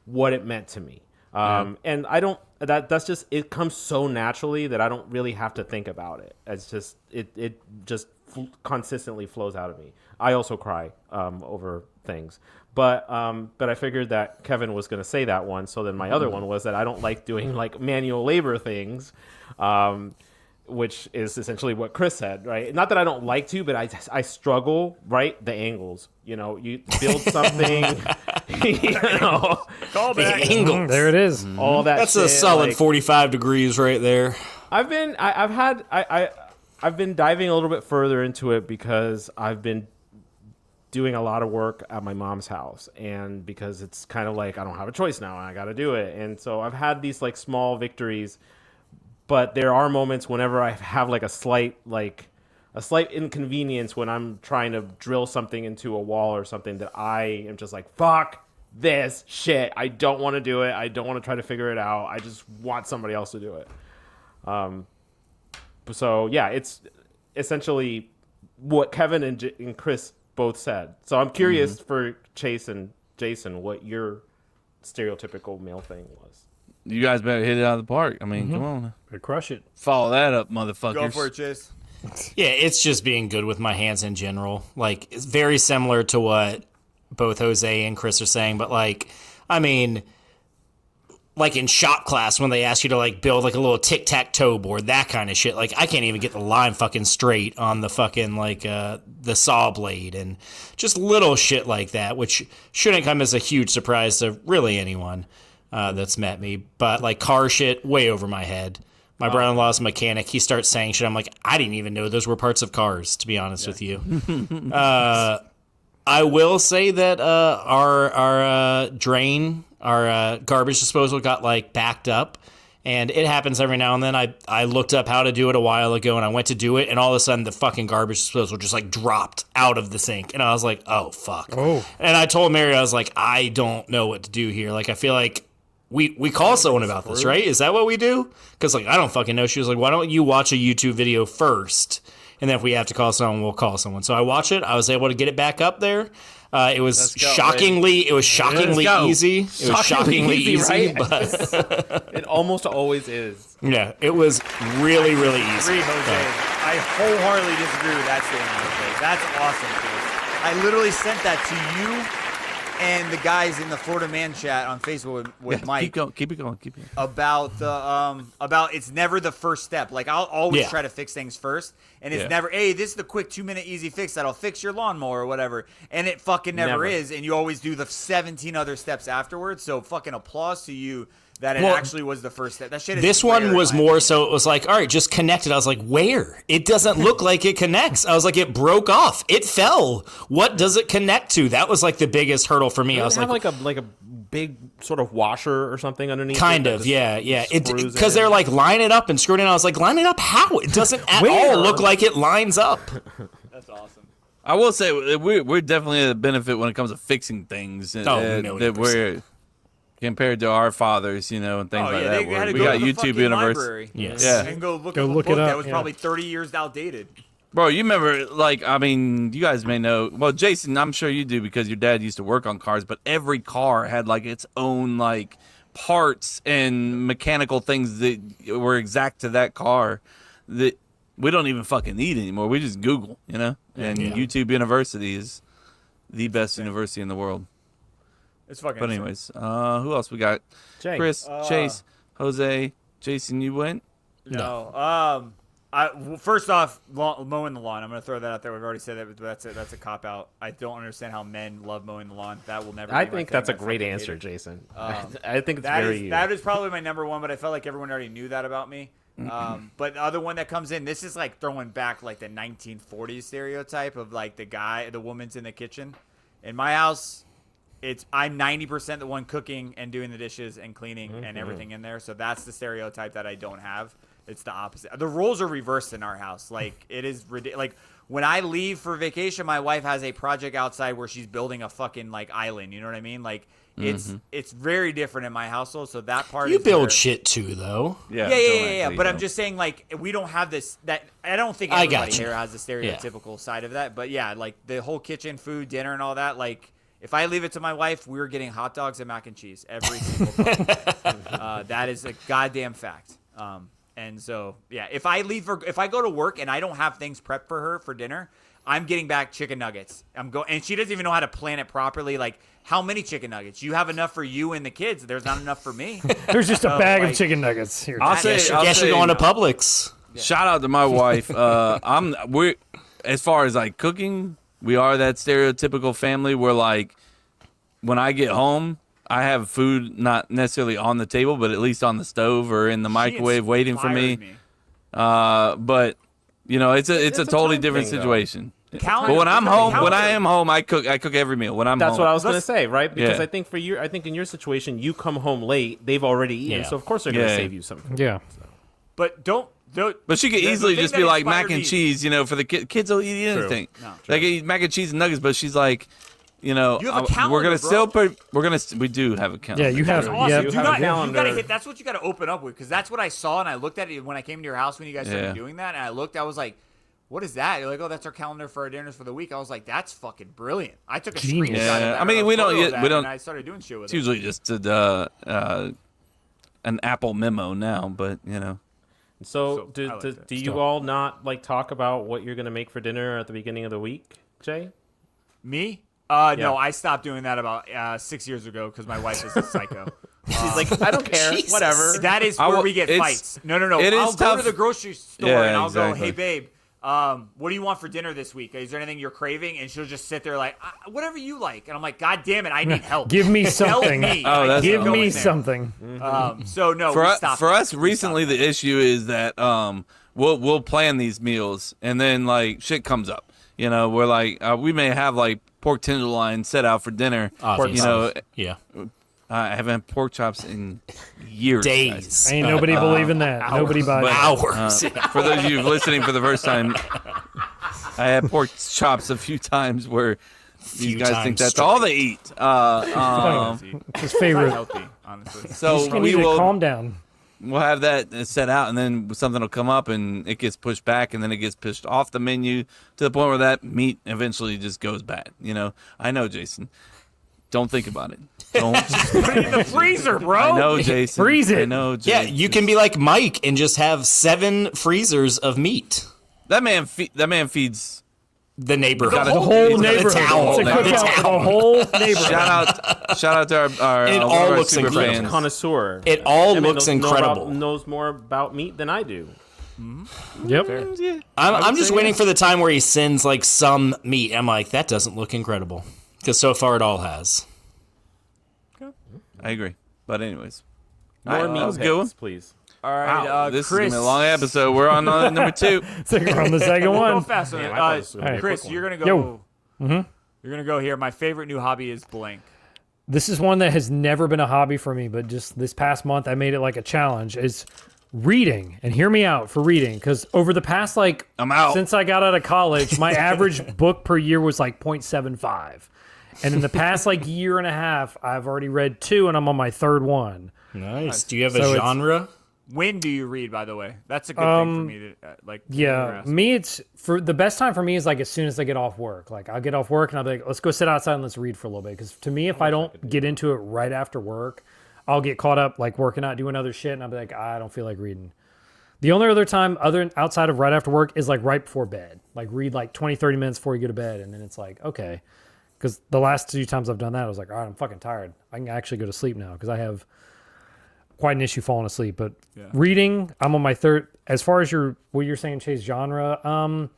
what it meant to me. And I don't. That's just it comes so naturally that I don't really have to think about it. It's just it just consistently flows out of me. I also cry over things, but I figured that Kevin was going to say that one. So then my other one was that I don't like doing like manual labor things, which is essentially what Chris said, right? Not that I don't like to, but I struggle, right? The angles, you build something, call back. The angles. There it is. All that. That's shit, a solid 45 degrees right there. I've been diving a little bit further into it because I've been doing a lot of work at my mom's house, and because it's kind of like I don't have a choice now and I got to do it. And so I've had these like small victories, but there are moments whenever I have like a slight inconvenience when I'm trying to drill something into a wall or something that I am just like, fuck this shit. I don't want to do it. I don't want to try to figure it out. I just want somebody else to do it. So yeah, it's essentially what Kevin and Chris both said. So I'm curious for Chase and Jason what your stereotypical male thing was. You guys better hit it out of the park. I mean, come on. Better crush it. Follow that up, motherfuckers. Go for it, Chase. Yeah, it's just being good with my hands in general. Like, it's very similar to what both Jose and Chris are saying, but like, I mean, like in shop class when they ask you to like build like a little tic-tac-toe board, that kind of shit. Like, I can't even get the line fucking straight on the fucking like the saw blade and just little shit like that, which shouldn't come as a huge surprise to really anyone that's met me. But like car shit, way over my head. My brother-in-law's a mechanic. He starts saying shit. I'm like, I didn't even know those were parts of cars, to be honest with you. I will say that our drain, our garbage disposal got like backed up, and it happens every now and then. I looked up how to do it a while ago, and I went to do it, and all of a sudden the fucking garbage disposal just like dropped out of the sink, and I was like, oh fuck. Oh. And I told Mary, I was like, I don't know what to do here. Like I feel like we call someone about this, right? Is that what we do? Because like I don't fucking know. She was like, why don't you watch a YouTube video first? And then if we have to call someone, we'll call someone. So I watched it. I was able to get it back up there. It was shockingly easy. It was shockingly easy, right? But it almost always is. Yeah, it was really, really easy. Agree, Jose. I wholeheartedly disagree with that statement, Jose. That's awesome, Chris. I literally sent that to you and the guys in the Florida Man chat on Facebook with Mike. Keep it going. About the about it's never the first step. Like I'll always try to fix things first, and it's never, hey, this is the quick 2-minute easy fix that'll fix your lawnmower or whatever. And it fucking never is, and you always do the 17 other steps afterwards. So fucking applause to you that it actually was the first step. That shit is this one was more so it was like, all right, just connect it. I was like, where? It doesn't look like it connects. I was like, it broke off. It fell. What does it connect to? That was like the biggest hurdle for me. I was like a big sort of washer or something underneath. Kind of, yeah. Because they're like line it up and screw it in. I was like, line it up how? It doesn't at all look like it lines up. That's awesome. I will say we're definitely at a benefit when it comes to fixing things. That we're compared to our fathers, and things like that. We got YouTube University. Yes. Yeah. And go look look up it up. That was probably 30 years outdated. Bro, you remember, you guys may know. Well, Jason, I'm sure you do because your dad used to work on cars, but every car had, its own, parts and mechanical things that were exact to that car that we don't even fucking need anymore. We just Google, And YouTube University is the best university in the world. It's fucking But anyways, who else we got? Jay. Chris, Chase, Jose, Jason, you went? No. First off, mowing the lawn. I'm going to throw that out there. We've already said that, but that's a cop out. I don't understand how men love mowing the lawn. That will never. I think that's a great answer, Jason. I think it's that is probably my number one. But I felt like everyone already knew that about me. But the other one that comes in, this is like throwing back the 1940s stereotype of the woman's in the kitchen. In my house, I'm 90% the one cooking and doing the dishes and cleaning and everything in there. So that's the stereotype that I don't have. It's the opposite. The roles are reversed in our house. It is ridiculous. When I leave for vacation, my wife has a project outside where she's building a fucking island. You know what I mean? It's very different in my household. So that part you build shit too, though. Yeah. But I'm just saying, we don't have this. That I don't think everybody here has the stereotypical side of that. But yeah, the whole kitchen, food, dinner, and all that. If I leave it to my wife, we're getting hot dogs and mac and cheese every single time. That is a goddamn fact. And so, yeah, if I go to work and I don't have things prepped for her for dinner, I'm getting back chicken nuggets. And she doesn't even know how to plan it properly. How many chicken nuggets? You have enough for you and the kids. There's not enough for me. There's just a bag of chicken nuggets here. I'll say you're going to Publix. Yeah. Shout out to my wife. We're as far as cooking, we are that stereotypical family where when I get home, I have food not necessarily on the table, but at least on the stove or in the microwave waiting for me. But it's a totally different situation. But when I'm home, when I am home, I cook every meal. When I'm home, that's what I was gonna say, right? Because I think in your situation, you come home late, they've already eaten, so of course they're gonna save you something. Yeah. But But she could easily just be like mac and cheese, for the kids will eat anything. No, they can eat mac and cheese and nuggets, but she's like, you have a calendar, we're gonna still we do have a calendar. Yeah, you have. Awesome. Yeah, you gotta hit. That's what you gotta open up with, because that's what I saw, and I looked at it when I came to your house when you guys started doing that, and I looked. I was like, what is that? You're like, oh, that's our calendar for our dinners for the week. I was like, that's fucking brilliant. I took a screenshot of that. I mean, we don't. And I started doing shit with it. It's usually just an Apple memo now, but So do you all not talk about what you're gonna make for dinner at the beginning of the week, Jay? Me? No, I stopped doing that about 6 years ago because my wife is a psycho. She's like, I don't care, whatever. That is where we get fights. No. I'll go to the grocery store and I'll go, hey, babe, what do you want for dinner this week? Is there anything you're craving? And she'll just sit there like, whatever you like. And I'm like, God damn it, I need help. Give me something. Help me. Give me something. So no, for us recently, the issue is that we'll plan these meals and then shit comes up. We're we may have pork tenderloin set out for dinner. Obviously. I haven't had pork chops in years. Days. Ain't nobody believing that. Nobody buys hours. For those of you listening for the first time, I had pork chops a few times where these guys think that's all they eat. It's his favorite. Healthy, honestly. So We need to calm down. We'll have that set out, and then something will come up, and it gets pushed back, and then it gets pushed off the menu to the point where that meat eventually just goes bad. I know, Jason. Don't think about it. Don't Put it in the freezer, bro. I know, Jason. Freeze it. I know, Jason. Yeah, you can be like Mike and just have 7 freezers of meat. That man feeds the neighborhood. The whole neighborhood. The town. It's a cookout for the whole neighborhood. Shout out to our It one all of our looks super incredible. fans. Connoisseur. It all looks incredible. Knows more about meat than I do. Yep. Yeah. I'm just waiting for the time where he sends like some meat. I'm like, that doesn't look incredible. Because so far it all has. I agree. But anyways. More All right, meat that was a picks, good one. please. All right, Wow, this Chris. is gonna be a long episode. We're on number 2. So we're on the second We'll go one. fast on it. I thought this was gonna be a Chris, quick you're one. gonna go. You're gonna go here. My favorite new hobby is blank. This is one that has never been a hobby for me, but just this past month I made it like a challenge. Is reading. And hear me out for reading, because over the past I'm out. since I got out of college, my average book per year was like 0.75. And in the past year and a half, I've already read 2, and I'm on my 3rd one. Nice. Do you have So a it's- genre? When do you read? By the way, that's a good thing for me to Yeah, me, it's for the best time for me is as soon as I get off work. I'll get off work and I'll be like, let's go sit outside and let's read for a little bit. Because to me, if I don't get into it right after work, I'll get caught up working out, doing other shit, and I'll be like, I don't feel like reading. The only other time outside of right after work is right before bed. Read 20, 30 minutes before you go to bed, and then it's okay. Because the last 2 times I've done that, I was like, all right, I'm fucking tired. I can actually go to sleep now because I have quite an issue falling asleep. But reading, I'm on my 3rd. As far as what you're saying, Chase, genre,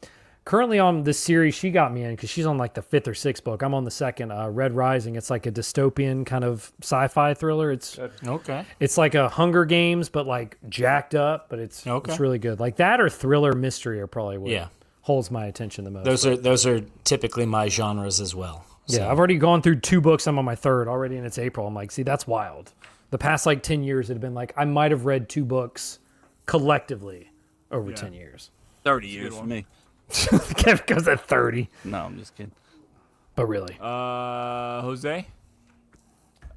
currently on this series she got me in because she's on the 5th or 6th book. I'm on the 2nd, Red Rising. It's a dystopian kind of sci-fi thriller. It's Okay. It's like a Hunger Games, but jacked up. But it's really good. That or thriller mystery are probably what holds my attention the most. Those are typically my genres as well. So. Yeah, I've already gone through 2 books. I'm on my 3rd already, and it's April. I'm like, see, that's wild. The past 10 years, it had been I might have read 2 books collectively over 10 years. 30 years for me. Kevin goes at 30. No, I'm just kidding. But really. Jose?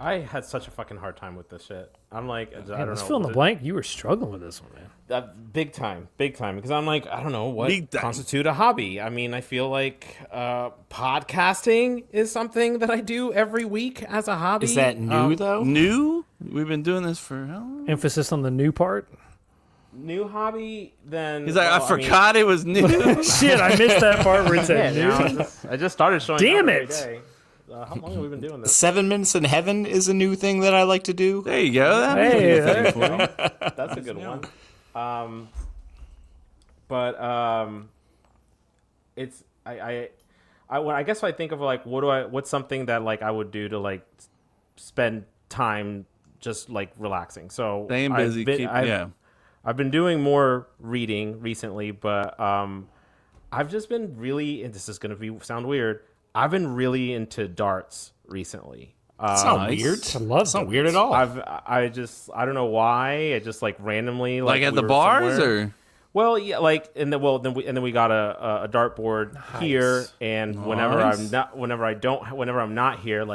I had such a fucking hard time with this shit. I'm like, I don't know. Let's fill in the blank. You were struggling with this one, man. Big time. Because I'm like, I don't know what constitute a hobby. I mean, I feel like podcasting is something that I do every week as a hobby. Is that new though? New? We've been doing this for how long? Emphasis on the new part. New hobby, then... He's like, I forgot it was new. Shit, I missed that part where it said new. I just started showing Damn up every it. day. How long have we been doing this? 7 Minutes in Heaven is a new thing that I like to do. There you go. That's a good one. It's I guess I think of what's something that I would do to spend time just relaxing. So Staying busy. I've been doing more reading recently, but I've just been really, and this is gonna sound weird, I've been really into darts recently. It's not weird. I love It's not weird at all. I don't know why. I just randomly At the bars somewhere. or? Well, yeah, then we got a dartboard here, and whenever I'm not here, I'm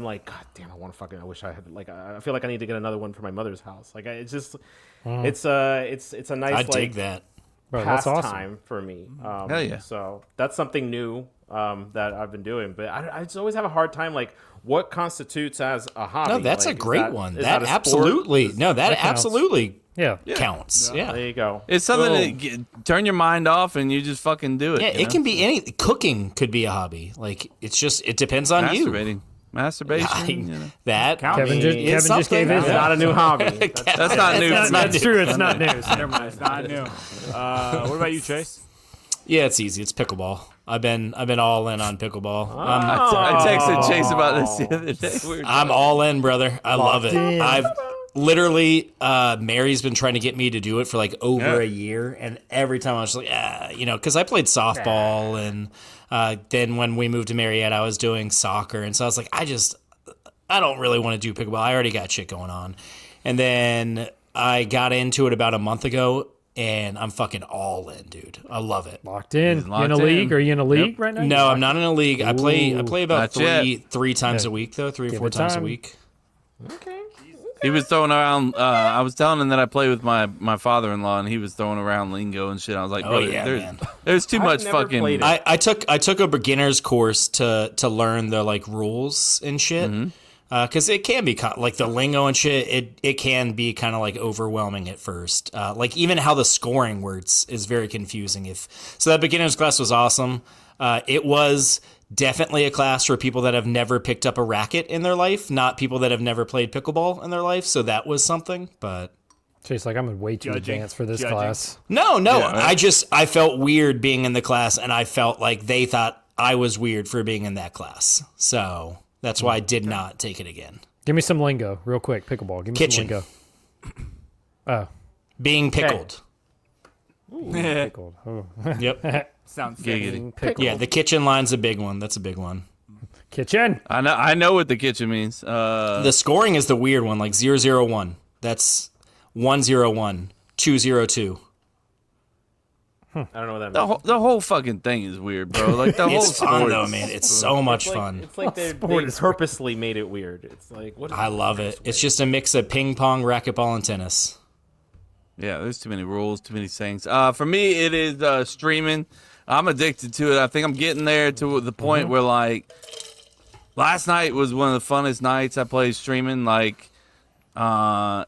like, God damn, I wish I had I feel like I need to get another one for my mother's house. It's just it's a nice I dig that. Bro, that's pastime awesome. for me. Hell yeah. So that's something new that I've been doing, but I just always have a hard time what constitutes as a hobby. No, that's a great one. Is That a sport? absolutely. No, that counts. absolutely Yeah. counts. Yeah. There you go. It's something to turn your mind off and you just fucking do it. Yeah, you it know? can be any. Cooking could be a hobby. It depends on you. Masturbation. That Kevin is just gave his. It's not a new hobby. That's not new. That's true. It's not news. Never mind. It's not new. What about you, Chase? Yeah, it's easy. It's pickleball. I've been all in on pickleball. I texted Chase about this the other day. I'm all in, brother. I love it. I've literally Mary's been trying to get me to do it for over a year, and every time I was like, because I played softball and Then when we moved to Marietta, I was doing soccer. And so I was like, I don't really want to do pickleball. I already got shit going on. And then I got into it about a month ago, and I'm fucking all in, dude. I love it. Locked in. Locked You in a in. league? Are you in a league right now? No, I'm not in a league. I play about Not three times Yeah. a week, though. 3 or Give 4 it times a time. week. He was throwing around. I was telling him that I play with my father-in-law, and he was throwing around lingo and shit. I was like, Oh, brother, yeah, man. there's too much never fucking. played it. I took a beginner's course to learn the like rules and shit. Because it can be like the lingo and shit. It can be kind of like overwhelming at first. Like even how the scoring works is very confusing. So that beginner's class was awesome. It was definitely a class for people that have never picked up a racket in their life, not people that have never played pickleball in their life. So that was something. But Chase, like I'm way too advanced for this class. no, Yeah, right. I felt weird being in the class, and I felt like they thought I was weird for being in that class. So that's why I did not take it again. Give me some lingo, real quick. Pickleball. Give me Kitchen. some lingo. Oh, Being pickled. pickled. Oh. Yep. Sounds Giggity. Pickled. Yeah, the kitchen line's a big one. That's a big one. Kitchen. I know what the kitchen means. The scoring is the weird one, like 001. That's 101, 202. I don't know what that means. the whole fucking thing is weird, bro. Like the whole It's fun sport though, is- man. It's so much It's like, fun. It's like they purposely made it weird. It's like what? I love it. It's just a mix of ping pong, racquetball, and tennis. Yeah, there's too many rules, too many things. For me, it is streaming. I'm addicted to it. I think I'm getting there to the point where, like, last night was one of the funnest nights I played streaming. Like, I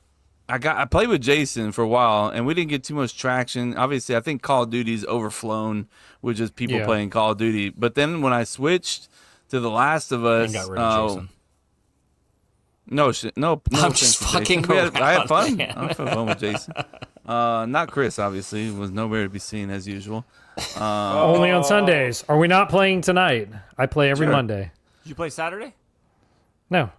played with Jason for a while, and we didn't get too much traction. Obviously, I think Call of Duty's overflown with just people Yeah. playing Call of Duty. But then when I switched to The Last of Us, And got rid of Jason. no shit, no. I'm offense just to fucking Jason. I had around, fun. man. I had fun with Jason. Not Chris, obviously, was nowhere to be seen as usual. Only on Sundays. Are we not playing tonight? I play every Sure. Monday. Did you play Saturday? No.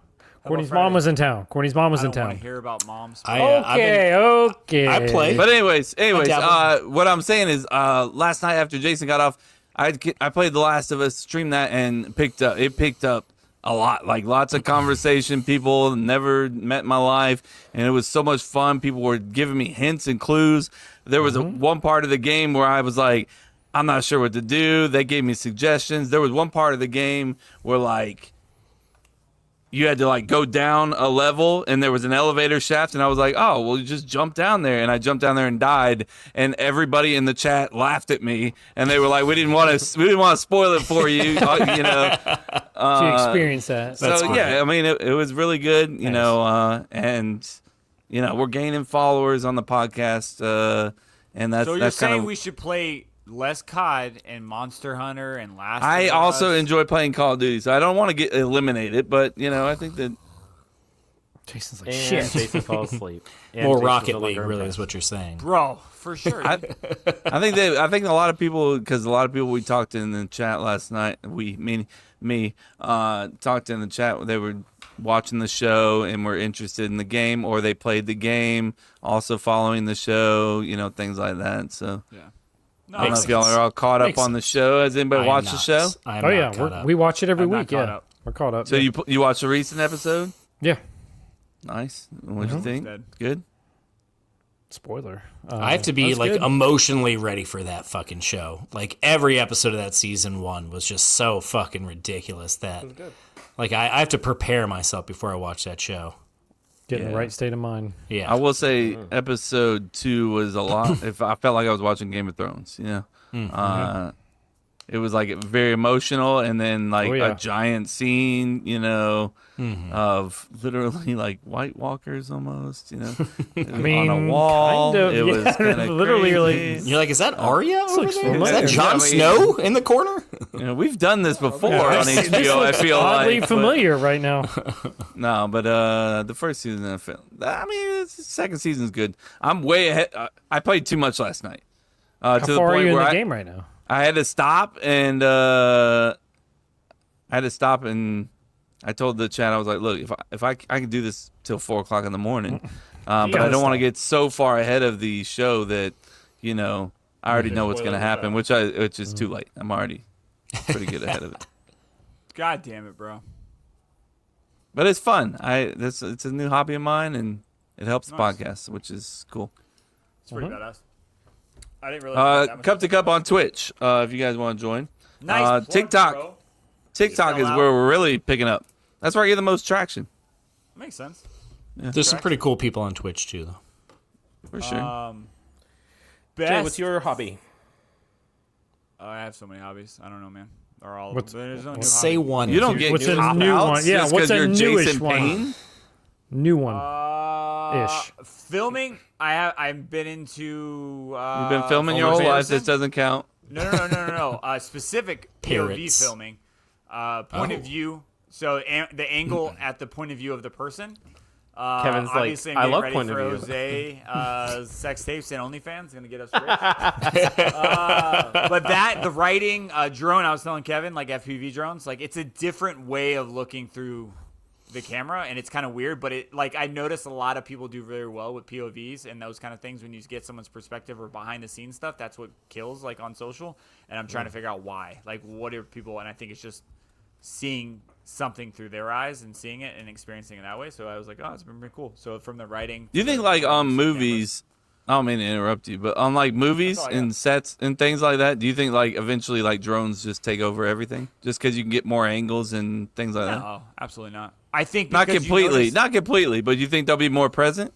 Courtney's Friday? mom was in town. Courtney's mom was I in don't want to town. hear about moms. Okay. I play. But anyways, dabble. what I'm saying is, last night after Jason got off, I played The Last of Us, streamed that, and it picked up a lot, like lots of conversation. People never met in my life, and it was so much fun. People were giving me hints and clues. There was one part of the game where I was like, I'm not sure what to do. They gave me suggestions. There was one part of the game where like you had to like go down a level and there was an elevator shaft, and I was like, oh, well, you just jump down there. And I jumped down there and died, and everybody in the chat laughed at me, and they were like, we didn't want to spoil it for you, you know. Did you experience that? So yeah, I mean, it was really good, you know, and you know, we're gaining followers on the podcast, and that's So you're that's kind saying of. we should play less COD and Monster Hunter and Last I of also Us? enjoy playing Call of Duty, so I don't want to get eliminated, but you know, I think that Jason's like, And shit. Jason fell asleep. And More Jason's Rocket no League, longer really, impressed. is what you're saying. Bro, for sure. I think a lot of people, because a lot of people we talked to in the chat last night, me talked in the chat, they were watching the show and were interested in the game, or they played the game, also following the show, you know, things like that. So yeah. I don't know if y'all are all caught up on the show. Has anybody watched the show? I am Oh not yeah, caught up. we watch it every I'm not week. caught Yeah, up. we're caught up. So yeah. you watched the recent episode? Yeah. Nice. What'd you think? Dead. Good. Spoiler. I have to be that's like good. emotionally ready for that fucking show. Like every episode of that season 1 was just so fucking ridiculous that like I have to prepare myself before I watch that show. Get in the right state of mind. Yeah. I will say episode 2 was a lot. If I felt like I was watching Game of Thrones, you know, it was like very emotional, and then like Oh, yeah. a giant scene, you know, of literally like White Walkers almost, you know, I mean, on a wall. kind of, it was yeah. kind of Literally, you're like- You're like, is that Arya over looks there? Is familiar. that Jon Yeah, I mean- Snow in the corner? you know, we've done this before on HBO. I feel Oddly like familiar right now. No, but the first season, I mean, the second season's good. I'm way ahead. I played too much last night. How To the far are point you in where the I, game right now? I had to stop and I told the chat, I was like, look, if I can do this till 4:00 in the morning, but I gotta don't want to stop. get so far ahead of the show that, you know, I already know what's gonna happen, which is too late. I'm already. pretty good ahead of it. God damn it, bro. But it's fun. It's a new hobby of mine, and it helps the Nice. podcast, which is cool. It's pretty badass. I didn't realize that much. Cup to Cup on Twitch, if you guys want to join. Nice plug, TikTok. bro. TikTok is Sell out. where we're really picking up. That's where I get the most traction. Makes sense. There's some pretty cool people on Twitch too, though. For sure. Best. Jay, what's your hobby? I have so many hobbies. I don't know, man. They're all. What's- There's no new Say hobby. one. You don't get What's new a new cop-outs one? Yeah, just what's 'cause a you're newish Jason one? Payne? New one. Ish. Filming. I've been into. You've been filming your whole life. This doesn't count. No. Specific POV Parrots. filming. Point of view. So the angle at the point of view of the person. Kevin's like, obviously I'm I getting love ready point for of view. Jose, sex tapes and OnlyFans gonna get us rich. But the writing drone, I was telling Kevin, like FPV drones, like it's a different way of looking through the camera, and it's kind of weird. But it like I notice a lot of people do very well with POVs and those kind of things when you get someone's perspective or behind the scenes stuff. That's what kills like on social, and I'm trying to figure out why. Like what are people? And I think it's just seeing something through their eyes and seeing it and experiencing it that way. So I was like, oh, it's been pretty cool. So from the writing, Do you think like on movies? I don't mean to interrupt you, but on like movies all I got. and sets and things like that, do you think like eventually like drones just take over everything just because you can get more angles and things like that? no, absolutely not. I think Not because you completely, notice- not completely, but you think they'll be more present?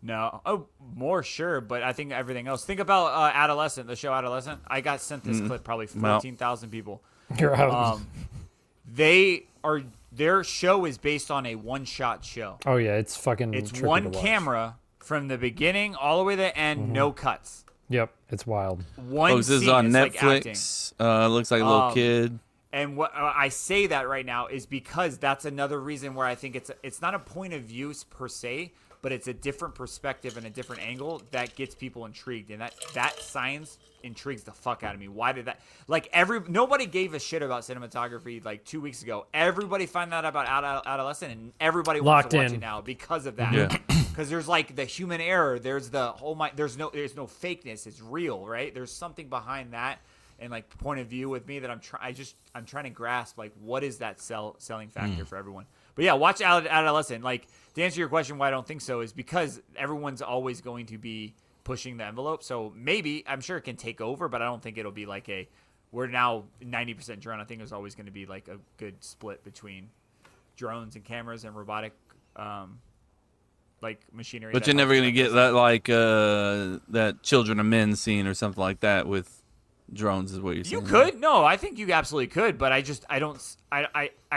No. Oh, more sure, but I think everything else. Think about Adolescent, the show Adolescent. I got sent this clip probably 14,000 people. You're out. Their show is based on a one-shot show. Oh yeah, it's fucking. It's trippy one to watch. camera from the beginning all the way to the end, no cuts. Yep, it's wild. One Folks, this is scene, on it's like acting. Netflix. Looks like a little kid. And what I say that right now is because that's another reason where I think it's not a point of view per se, but it's a different perspective and a different angle that gets people intrigued, and that science intrigues the fuck out of me. Why did that? Like nobody gave a shit about cinematography like 2 weeks ago. Everybody found out about Adolescent, and everybody wants Locked to watch in. it now because of that. Yeah. Because there's like the human error. There's the there's no fakeness. It's real, right? There's something behind that. And like point of view with me that I'm trying to grasp like what is that selling factor for everyone. But yeah, watch Adolescent. Like to answer your question, why I don't think so is because everyone's always going to be pushing the envelope. So maybe I'm sure it can take over, but I don't think it'll be like we're now 90% drone. I think there's always going to be like a good split between drones and cameras and robotic like machinery. But you're never gonna get that like that Children of Men scene or something like that with drones is what you're saying. You could. No, I think you absolutely could, but I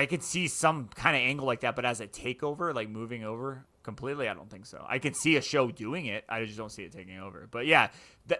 could see some kind of angle like that, but as a takeover, like moving over completely, I don't think so. I could see a show doing it. I just don't see it taking over. But yeah,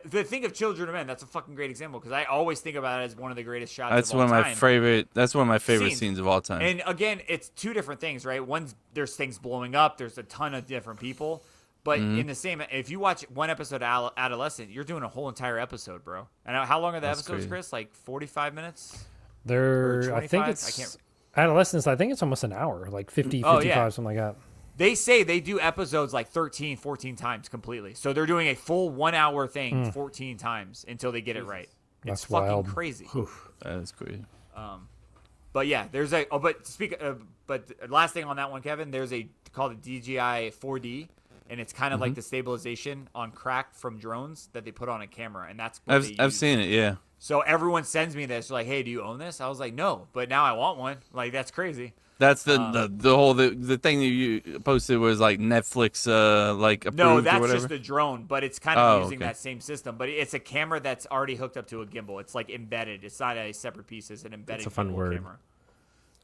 the thing of Children of Men, that's a fucking great example because I always think about it as one of the greatest shots That's of all one of time. my favorite. That's one of my favorite Scenes. scenes of all time. And again, it's two different things, right? One's there's things blowing up, there's a ton of different people. But in the same, if you watch one episode of Adolescent, you're doing a whole entire episode, bro. And how long are the episodes, crazy. Chris? Like 45 minutes? They're. I think 25? it's Adolescence. I think it's almost an hour, like 50, Oh, 55, yeah. something like that. They say they do episodes like 13, 14 times completely. So they're doing a full 1 hour thing 14 times until they get it right. That's It's fucking wild. crazy. That is crazy. But yeah, there's a. Oh, but but last thing on that one, Kevin. There's a called a DJI 4D, and it's kind of like the stabilization on crack from drones that they put on a camera, and that's what they I've use. seen it. Yeah. So everyone sends me this, like, "Hey, do you own this?" I was like, "No," but now I want one. Like that's crazy. That's the whole the thing that you posted was like Netflix like approved No, or that's whatever. just the drone, but it's kind of using okay. that same system. But it's a camera that's already hooked up to a gimbal. It's like embedded. It's not a separate piece. It's an embedded. It's a fun gimbal word. Camera.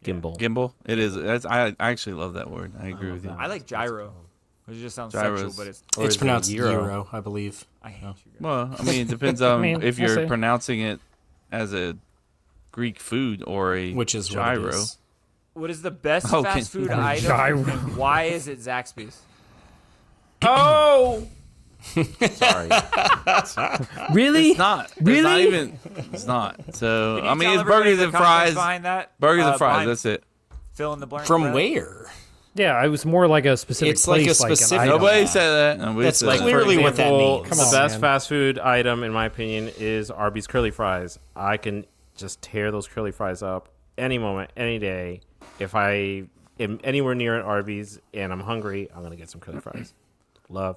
Gimbal. Gimbal. It is. I actually love that word. I agree with you. I like gyro. It just sounds Gyros. sexual, but it's. It's pronounced Gyro. Euro, I believe. I hate you guys. Well, I mean, it depends on mean, if we'll you're see. pronouncing it as a Greek food or a Which is gyro. what it is. What is the best Oh, fast food item? Gyro. And why is it Zaxby's? Oh! Sorry. Really? It's not. It's not Really? even. It's not. So Can you I mean, tell it's everybody burgers the and context fries. behind that? Burgers and fries. behind That's it. Fill in the blank. From Brad? where? Yeah, it was more like a specific. It's like a place, specific- an item. Nobody said that. Nobody That's said like that. clearly For what that example, means. Come the on, best man. fast food item, in my opinion, is Arby's curly fries. I can just tear those curly fries up any moment, any day. If I am anywhere near an Arby's and I'm hungry, I'm gonna get some curly fries. Love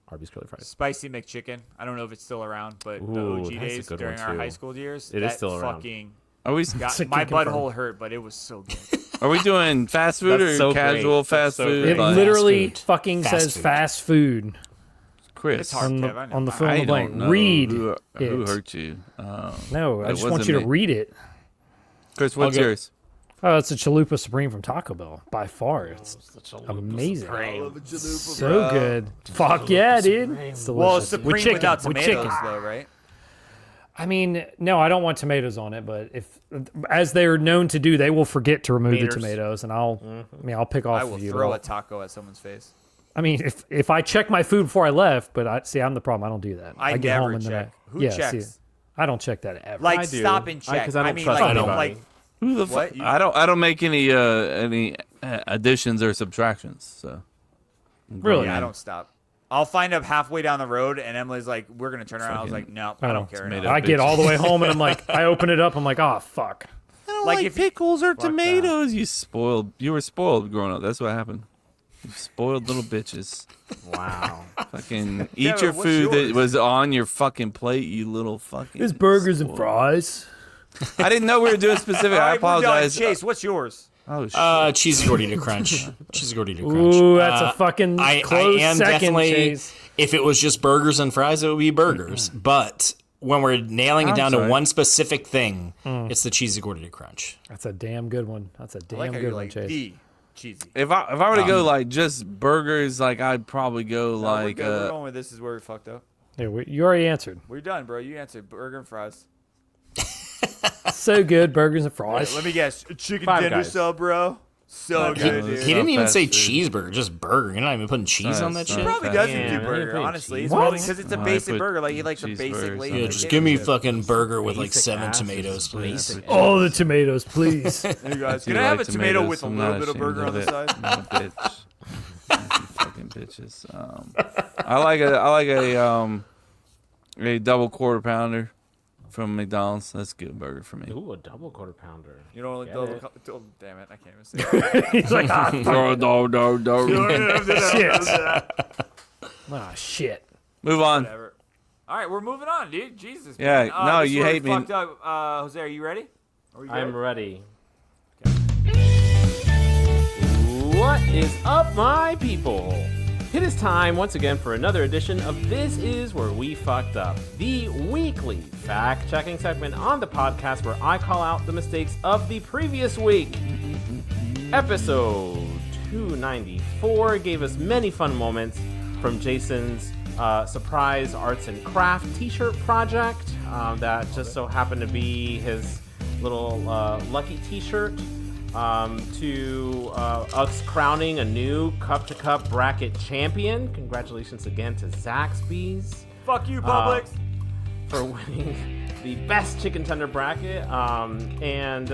Arby's curly fries. Spicy McChicken. I don't know if it's still around, but the Ooh, OG that's a days good during one, our too. high school years, It is still around. fucking Are we my butthole hurt, but it was so good. are we doing fast food That's or so casual great. fast That's so food? great. It Like, literally food. fucking Fast says food. fast food Chris, It's hard, Kev, I know. on the fill in I the blank. don't know Read who it. hurt you. No, I It just want wasn't you to me. read it. Chris, what's I'll go- yours? Oh, it's a Chalupa Supreme from Taco Bell. By far, it's amazing. So good. Fuck yeah, dude. It's delicious. Well, Supreme with chicken, without with tomatoes, chicken. though, right? I mean, no, I don't want tomatoes on it, but if, as they're known to do, they will forget to remove the tomatoes, and I'll pick off I will a few. throw a taco at someone's face. I mean, if I check my food before I left, but I'm the problem. I don't do that. I get never home and then check. Who yeah, checks? See, I don't check that ever. Like, I do. stop and check. 'cause I don't mean, trust like, anybody. like, Who the What? fuck? I don't make any additions or subtractions. So Really? yeah, I don't stop. I'll find up halfway down the road, and Emily's like, "We're gonna turn around." I was like, "No, I don't care." tomato I get bitch. all the way home and I'm like, I open it up. I'm like, oh fuck. I don't Like, like if you- pickles or that. tomatoes. You were spoiled growing up. That's what happened. You spoiled little bitches. Wow. Fucking eat Yeah, your what's food yours? that was on your fucking plate. You little fucking. It's burgers and spoiled. fries. I didn't know we were doing specific. All I right, we're done. apologize. Chase, what's yours? Oh shit. Cheesy gordita crunch. Cheesy gordita crunch. Ooh, that's a fucking I close am second, definitely. Chase. If it was just burgers and fries, it would be burgers. But when we're nailing it I'm down sorry. to one specific thing, it's the cheesy gordita crunch. That's a damn good one. That's a I damn like how good you're one, like Chase. the cheesy. If I were to go like just burgers, like I'd probably go No, like we're good. We're going with this is where we fucked up. Yeah, you already answered. We're done, bro. You answered burger and fries. So good, burgers and fries. Let me guess, chicken Five tender Guys. sub, bro. So He- good, he dude. He didn't even fast say food. cheeseburger, just burger. You're not even putting cheese on that That's shit. not Probably fast doesn't Yeah, do man, burger, they put honestly. It's cheese. probably because it's a No, I basic put burger. Like he likes a cheeseburgers basic on like. it. Yeah, just give me fucking burger with like 7 ass tomatoes, is please. basic. All the tomatoes, please. Hey guys, Do can you I have like a tomato tomatoes? with a I'm little not bit of ashamed burger on the it. side? I'm a bitch. You fucking bitches. I like a double quarter pounder from McDonald's. That's a good burger for me. Ooh, a double quarter pounder. You don't like Get double. it. Oh, damn it! I can't even say it. He's like, ah, Shit. shit. Move on. Whatever. All right, we're moving on, dude. Jesus. Yeah, man. no, this is you where we hate me. fucked up. Jose, are you ready? Are you I'm ready? ready. What is up, my people? It is time once again for another edition of This Is Where We Fucked Up, the weekly fact-checking segment on the podcast where I call out the mistakes of the previous week. Episode 294 gave us many fun moments from Jason's surprise arts and craft t-shirt project that just so happened to be his little lucky t-shirt, to us crowning a new cup-to-cup bracket champion. Congratulations again to Zaxby's Fuck you, Publix. for winning the best chicken tender bracket, and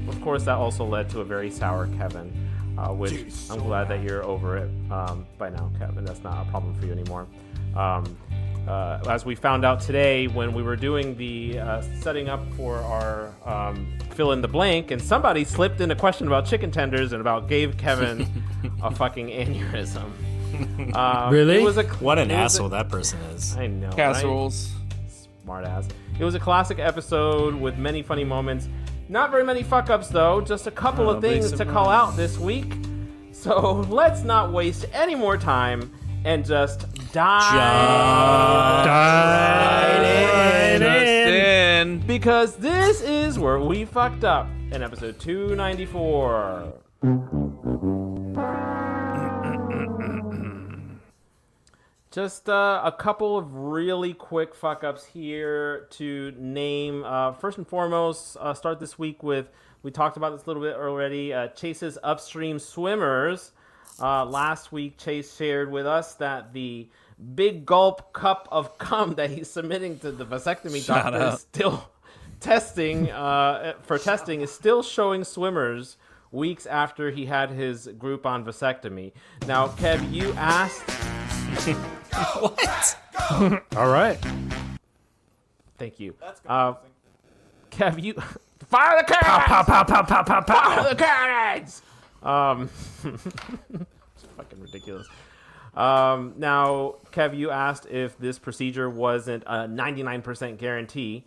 of course that also led to a very sour Kevin, which I'm glad that you're over it by now, Kevin. That's not a problem for you anymore. As we found out today when we were doing the setting up for our fill in the blank, and somebody slipped in a question about chicken tenders and about gave Kevin a fucking aneurysm. Really? It was What an it was asshole that person is. I know. right? Casseroles. Smart ass. It was a classic episode with many funny moments. Not very many fuck ups though, just a couple of big things to call out this week. So let's not waste any more time and just dive Right in. because this is where we fucked up in episode 294. Just a couple of really quick fuck-ups here to name. First and foremost, start this week with, we talked about this a little bit already, Chase's upstream swimmers. Last week, Chase shared with us that the big gulp cup of cum that he's submitting to the vasectomy Shout doctor out. is still testing, is still showing swimmers weeks after he had his Groupon vasectomy. Now, Kev, you asked... What? All right. Thank you. That's Uh, Kev, you fire the cannons! Pow, pow, pow, pow, pow, pow. Fire the cannons! It's fucking ridiculous. Now, Kev, you asked if this procedure wasn't a 99% guarantee.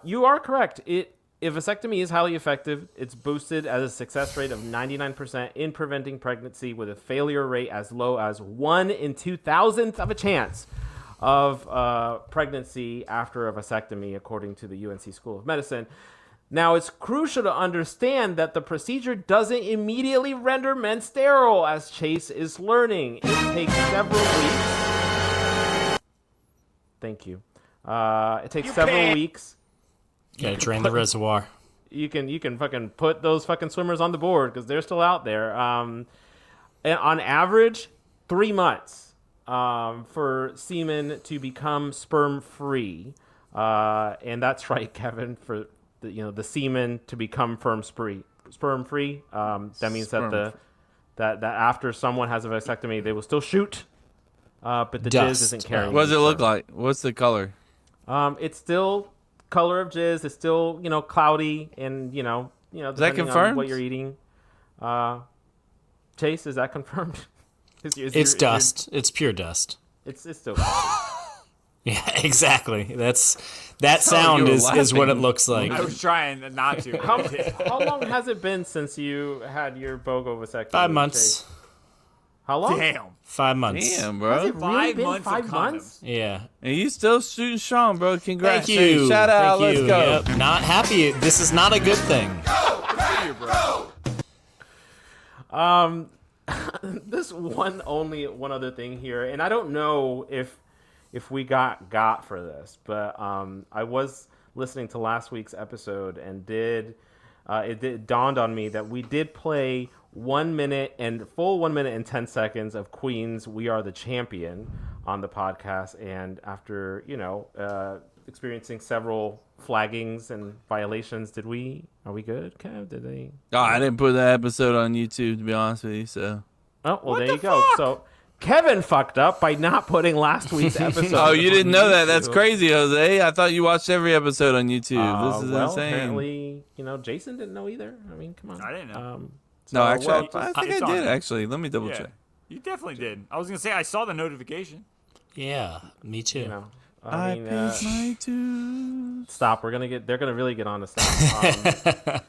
You are correct. If vasectomy is highly effective, it's boosted at a success rate of 99% in preventing pregnancy with a failure rate as low as 1 in 2,000th of a chance of pregnancy after a vasectomy, according to the UNC School of Medicine. Now, it's crucial to understand that the procedure doesn't immediately render men sterile, as Chase is learning. It takes several weeks. Thank you. It takes several weeks. Gotta drain the reservoir. You can fucking put those fucking swimmers on the board because they're still out there. And on average, 3 months for semen to become sperm free, and that's right, Kevin. For the semen to become sperm free. That means that after someone has a vasectomy, they will still shoot, but the jizz isn't carrying. What does it look like? What's the color? It's still color of jizz. It's still cloudy, and Is that depending confirmed? on what you're eating. Chase, is that confirmed? It's dust. It's pure dust. It's still cloudy. Yeah, exactly. That sound is what it looks like. I was trying not to. How long has it been since you had your BOGO vasectomy? 5 months. Chase? How long? Damn. 5 months. Damn, bro. Has it really 5 been months. 5 months? Yeah. And you still shooting strong, bro. Congrats. Thank you. Shout out. Thank you. Let's go. Yep. Not happy. This is not a good thing. This one other thing here, and I don't know if we got for this, but I was listening to last week's episode and it dawned on me that we did play 1 minute and 10 seconds of Queen's "We Are the Champion" on the podcast, and after experiencing several flaggings and violations, are we good, Kev? Did they? Oh, I didn't put that episode on YouTube, to be honest with you. So. Oh, well, there you go. So Kevin fucked up by not putting last week's episode. Oh, you didn't know that? That's crazy, Jose. I thought you watched every episode on YouTube. This is insane. Apparently, Jason didn't know either. I mean, come on. I didn't know. No, actually, well, I think I did, actually. Let me double check. You definitely did. I was going to say, I saw the notification. Yeah, me too. I paid my dues. Stop. They're gonna really get on to stop.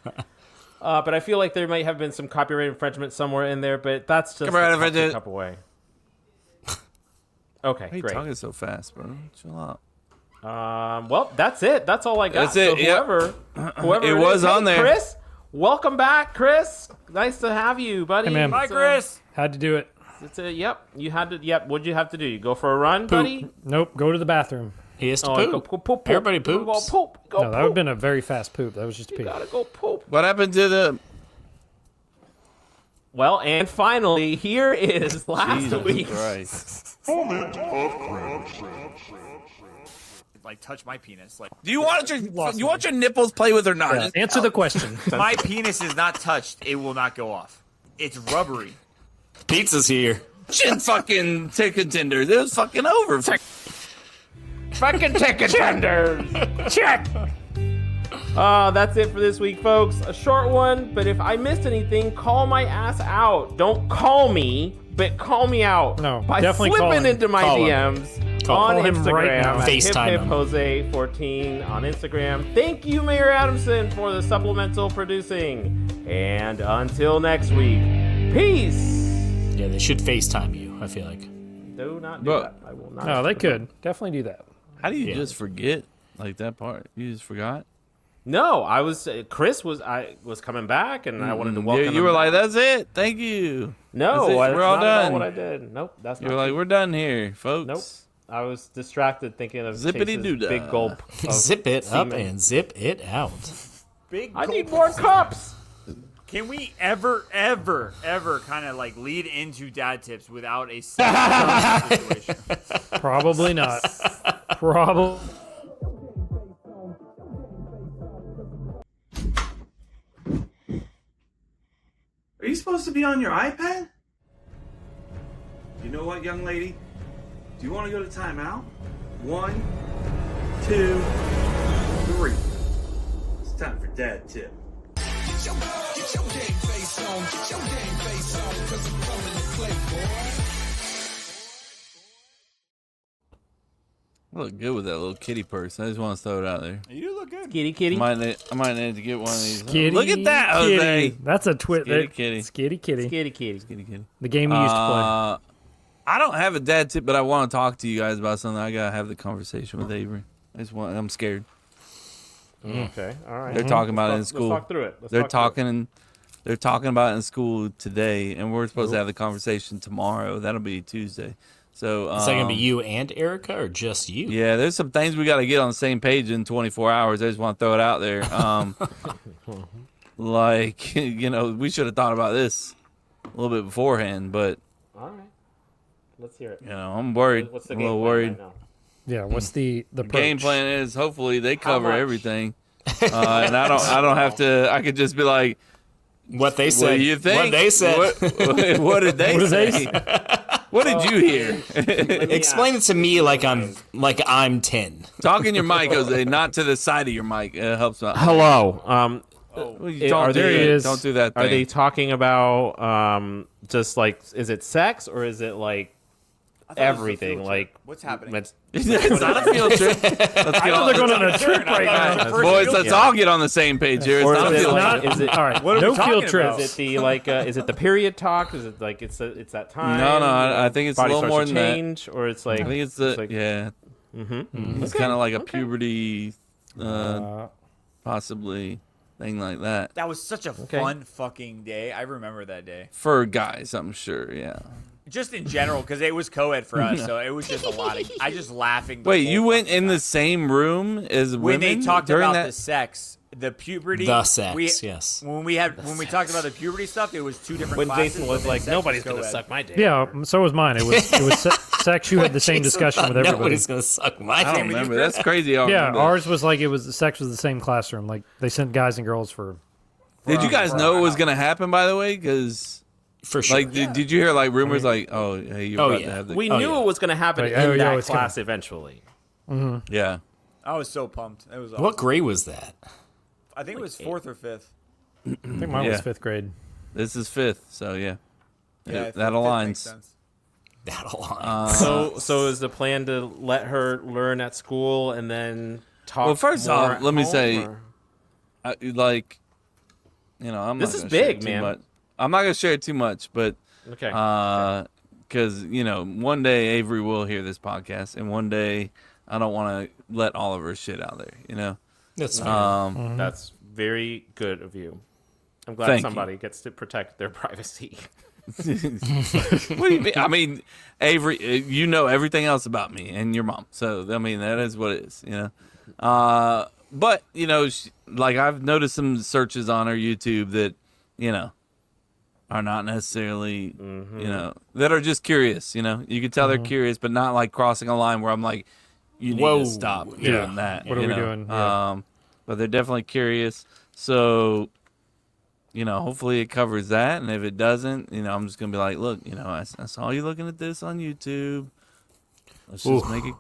But I feel like there might have been some copyright infringement somewhere in there, but that's just a cup away. Okay, Why are you great. talking so fast, bro? Chill out. Well, that's it. That's all I got. That's it. So whoever It was on there. Chris, welcome back, Chris. Nice to have you, buddy. Hey, man. Bye, Chris. Had to do it. Yep. You had to. Yep. What'd you have to do? You go for a run, buddy? Nope. Go to the bathroom. He has to Go poop. poop. Everybody poops. Go poop. Go No, that would have been a very fast poop. That was just a pee. Gotta go poop. What happened to the... Well, and finally, here is last Jesus week. Christ. Like, touch my penis. Like, Do you want your nipples play with or not? Just- Answer the question. my penis is not touched. It will not go off. It's rubbery. Pizza's here. Chin fucking ticket tenders. It was fucking over. Fucking ticket tenders. Check. That's it for this week, folks. A short one, but if I missed anything, call my ass out. Don't call me, but call me out. No, by definitely call slipping him. into my Call him. DMs Call on him Instagram. right now. At FaceTime him. HipHipJose14 on Instagram. Thank you, Mayor Adamson, for the supplemental producing. And until next week, peace. Yeah, they should FaceTime you, I feel like. Do not do Bro. that. I will not. No, they could definitely do that. How do you Yeah. just forget like that part? You just forgot? No, I was. Chris was. I was coming back, and I wanted to welcome. Yeah, you him were like, back. "That's it, thank you." No, That's it. that's We're all not at done. what I did. Nope, that's You not. were like, "We're done here, folks." Nope. I was distracted thinking of Zippity-doo-dah. Chase's big gulp. of Zip it up semen. and zip it out. Big. I need gulp more of cups. Can we ever kind of like lead into dad tips without a situation? Probably not. Probably. Are you supposed to be on your iPad? You know what, young lady? Do you want to go to timeout? 1, 2, 3. It's time for Dad Tip. Get your game face on. Get your game face on. Cause I'm coming to play, boy. I look good with that little kitty purse. I just want to throw it out there. You look good. Kitty. I might need to get one of these. Skitty Look at that, Jose. kitty. That's a twit. Skitty kitty. Skitty kitty. Kitty. Kitty kitty. The game you used to play. I don't have a dad tip, but I want to talk to you guys about something. I gotta have the conversation with Avery. I'm scared. Okay, all right. They're talking about it in school. Let's talk through it. They're talking about it in school today, and we're supposed to have the conversation tomorrow. That'll be Tuesday. So Is that gonna be you and Erica, or just you? Yeah, there's some things we got to get on the same page in 24 hours. I just want to throw it out there. Like, we should have thought about this a little bit beforehand, but All right. Let's hear it. I'm worried. What's the I'm game a little plan worried. right now? Yeah, what's the Game plan is hopefully they cover much? everything, and I don't have to. I could just be like, What they said. "What do you think? What they said. What did they say? What did you hear?" Explain it to me like I'm 10. Talk in your mic, Jose, not to the side of your mic. It helps out. Hello. Don't do that thing. Are they talking about just like, is it sex or is it like everything? Like, What's happening? It's not a field trip. Let's get on. They're going on a trip right now. Boys, let's all get on the same page here. It's or not a is it field like, trip. is it All right, What are no we talking field trips. about? is it the like is it the period talk? Is it like it's that time? No, I think it's a body little starts more to than that. change, or it's like I think it's the like, yeah. It's kind of like a puberty, possibly thing like that That was such a fun fucking day. I remember that day. for guys. I'm sure. Yeah. Just in general, because it was co-ed for us, so it was just a lot of. I just laughing. the Wait, whole you went fucking in time. the same room as when women they talked during about that? the sex, the puberty, The sex, yes. When we talked about the puberty stuff, it was two different. when classes, Jason was but then like, sex nobody's was gonna co-ed. suck my dick. Yeah, so was mine. It was sex. You had the same Jason discussion thought with everybody. Nobody's gonna suck my I don't dick. remember. That's crazy. I Yeah, remember that. ours was like sex was the same classroom. Like they sent guys and girls for. Did you guys know it was gonna happen? By the way, because For sure. like, did you hear like rumors like, oh, hey, you're about to have the We knew it was gonna happen Like, in that it's gonna- class eventually. yeah. I was so pumped. It was. Awesome. What grade was that? I think it was 4th or 5th. I think mine was Yeah. 5th grade. This is 5th, so yeah, Yeah, that 5th makes aligns. sense. That aligns. So is the plan to let her learn at school and then talk? Well, first more off, at let me home, say, or- I'm This not is gonna share big, too man. much. I'm not gonna share too much, but okay. because one day Avery will hear this podcast, and one day I don't want to let all of her shit out there. That's fair. That's very good of you. I'm glad Thank somebody gets to protect their privacy. What do you mean? I mean, Avery, you know everything else about me and your mom, so I mean that is what it is. But like I've noticed some searches on her YouTube that are not necessarily that are just curious. You can tell they're curious, but not like crossing a line where I'm like, you need to stop doing that. What are we doing? Yeah. But they're definitely curious. So, hopefully it covers that. And if it doesn't, I'm just going to be like, look, I saw you looking at this on YouTube. Let's just make it,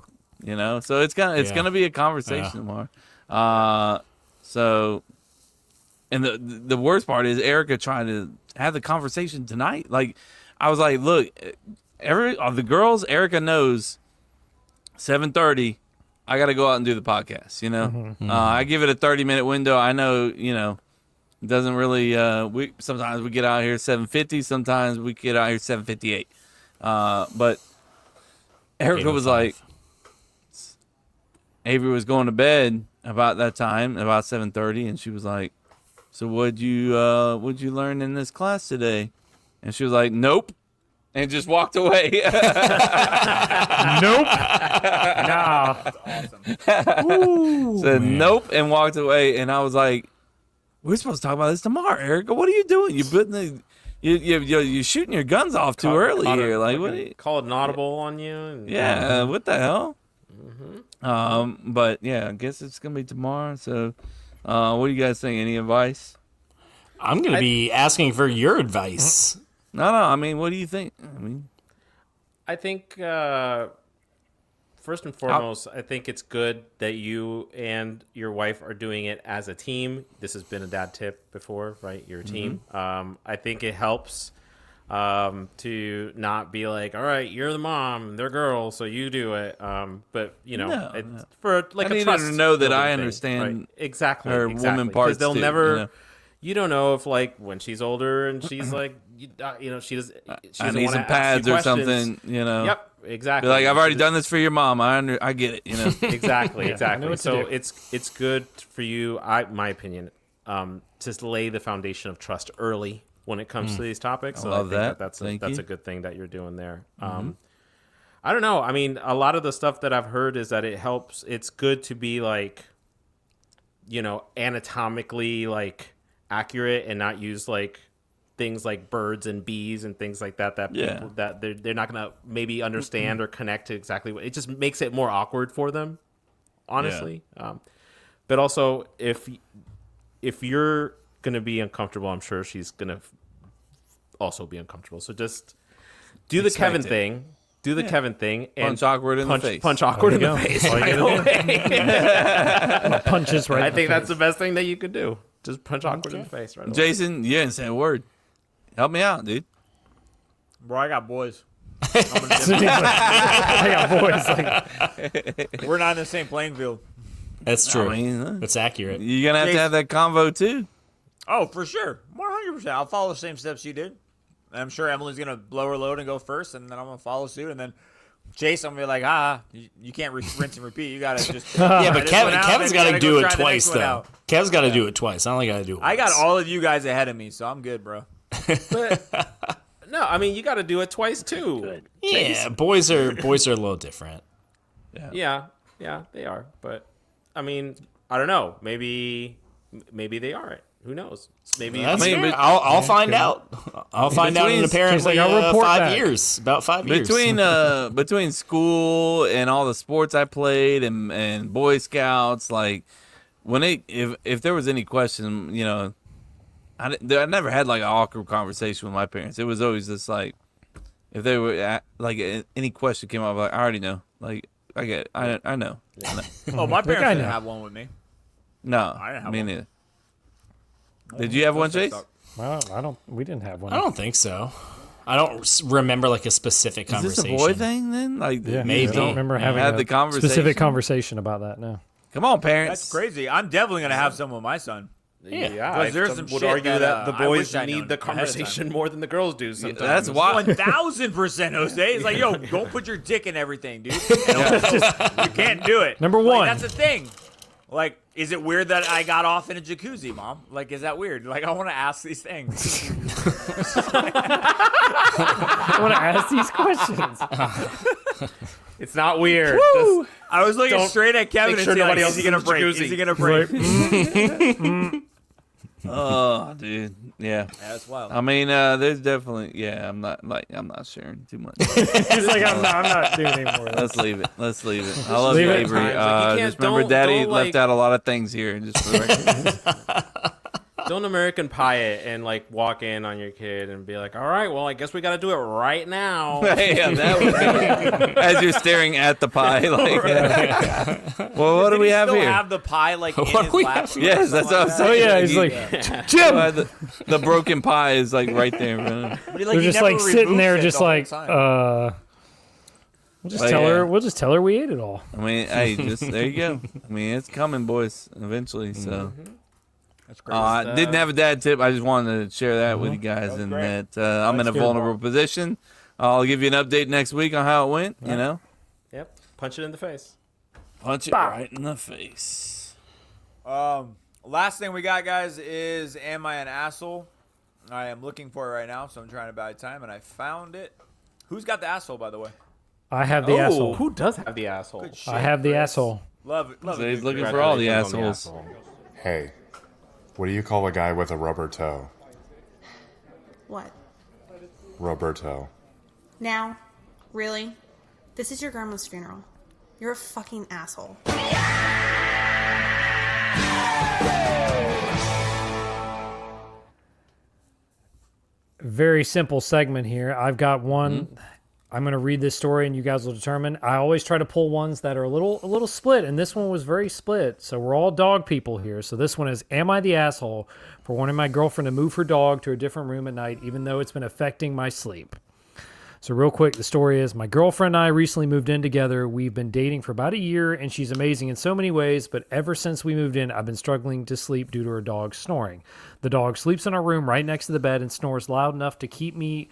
so it's going to be a conversation tomorrow. So, and the worst part is Erica trying to have the conversation tonight. Like, I was like, look, the girls, Erica knows 7:30. I got to go out and do the podcast. I give it a 30-minute window. I know, it doesn't really. Sometimes we get out here 7:50. Sometimes we get out here 7:58. But Erica was like, Avery was going to bed about that time, about 7:30, and she was like, "So what'd you learn in this class today?" And she was like, "Nope," and just walked away. Nope. Nah. Said nope and walked away, and I was like, "We're supposed to talk about this tomorrow, Erica. What are you doing? You putting you're shooting your guns off too early here. Like what? Call it an audible on you. And, Yeah, what the hell?" But yeah, I guess it's gonna be tomorrow. So, what do you guys think? Any advice? I'm going to be asking for your advice. No. I mean, what do you think? I think first and foremost, I think it's good that you and your wife are doing it as a team. This has been a dad tip before, right? You're a team. I think it helps to not be like, all right, you're the mom, they're girls, so you do it. But it's for like I a need trust her to know that building I thing, understand right? Exactly her woman parts they'll too, never. You don't know if like when she's older and she's like, she doesn't. I need some pads or something. Yep, exactly. Be like, I've already done this for your mom. I get it. Exactly. So do. it's good for you. My opinion, to lay the foundation of trust early when it comes to these topics. So love I think that. that's a good thing that you're doing there. I don't know. I mean, a lot of the stuff that I've heard is that it helps. It's good to be like, anatomically like accurate and not use like things like birds and bees and things like that people that they're not gonna maybe understand or connect to exactly what. It just makes it more awkward for them, honestly. But also if you're gonna be uncomfortable, I'm sure she's gonna also be uncomfortable. So just do the Kevin thing. Do the Kevin thing and Punch awkward in the face. Punch awkward in the face. Punches right. I think that's the best thing that you could do. Just punch awkward in the face right away. Jason, you didn't say a word. Help me out, dude. Bro, I got boys. I got boys. We're not in the same playing field. That's true. I mean, That's accurate. you're gonna have to have that convo too. Oh, for sure. 100%. I'll follow the same steps you did. I'm sure Emily's going to blow her load and go first, and then I'm going to follow suit. And then Jason will be like, you can't rinse and repeat. You got to just. Yeah, but Kevin's got to do it try the twice, next one though. out. Kev's got to do it twice. I only got to do it I got once. all of you guys ahead of me, so I'm good, bro. But no, I mean you got to do it twice too. Yeah, boys are a little different. Yeah, they are. But I mean, I don't know. Maybe they aren't. Who knows? Maybe I'll find out. I'll find out in apparently I'll report 5 back. years. About 5 years. Between school and all the sports I played and Boy Scouts, like if there was any question, I never had like an awkward conversation with my parents. It was always just like if they were like any question came up, like I already know. Like I get it. I know. Oh, my parents didn't have one with me. No, I didn't have me one. neither. Did you have one, Chase? Well, we didn't have one. I don't think so. I don't remember like a specific Is conversation. this a boy thing then? Like maybe. I don't remember having had a the conversation? specific conversation about that. No. Come on, parents. That's crazy. I'm definitely going to have some with my son. Yeah, Because there's some would shit argue that the I wish boys I'd known need the ahead of time. conversation more than the girls do sometimes. That's why. 1,000%, Jose. It's like, yo, don't put your dick in everything, dude. You can't do it. Number Like, one. that's the thing. Like, is it weird that I got off in a jacuzzi, Mom? Like, is that weird? Like, I want to ask these things. I want to ask these questions. It's not weird. Woo! I was looking don't straight at Kevin make and sure saying, nobody like, else is he is in going to the break? jacuzzi. Is he going to break? Oh, dude. Yeah. That's wild. I mean, there's definitely. Yeah, I'm not sharing too much. He's like, I'm not doing anymore. Let's leave it. I love leave you, it. Avery. Like, you can't- Just remember, don't- Daddy don't, left like- out a lot of things here. Just for the record. Don't American Pie it and like walk in on your kid and be like, all right, well, I guess we got to do it right now. Yeah, that would be, as you're staring at the pie, like. Well, what do we have still here? have the pie, like, in What his do we lap? have? Yes, that's what I'm saying. Oh yeah, he's like, Jim. The broken pie is like right there. Man. They're just like sitting there, just like, we'll just tell her. We'll just tell her we ate it all. I mean, hey, just there you go. I mean, it's coming, boys, eventually. So. That's great. I didn't have a dad tip. I just wanted to share that with you guys, and great. that I'm in a vulnerable position. I'll give you an update next week on how it went. You know, Yep. Punch it in the face. punch it right in the face. Last thing we got, guys, is Am I an Asshole? I am looking for it right now, so I'm trying to buy time, and I found it. Who's got the asshole, by the way? I have the asshole. Who does have the asshole? Good shit, I have the Chris. asshole. Love it. Love So it. he's dude. looking for all the Congratulations on assholes. Hey, what do you call a guy with a rubber toe? What? Roberto. Now? Really? This is your grandma's funeral. You're a fucking asshole. Very simple segment here. I've got one. I'm going to read this story and you guys will determine. I always try to pull ones that are a little split, and this one was very split. So we're all dog people here. So this one is, am I the asshole for wanting my girlfriend to move her dog to a different room at night, even though it's been affecting my sleep? So real quick, the story is, my girlfriend and I recently moved in together. We've been dating for about a year, and she's amazing in so many ways, but ever since we moved in, I've been struggling to sleep due to her dog snoring. The dog sleeps in our room right next to the bed and snores loud enough to keep me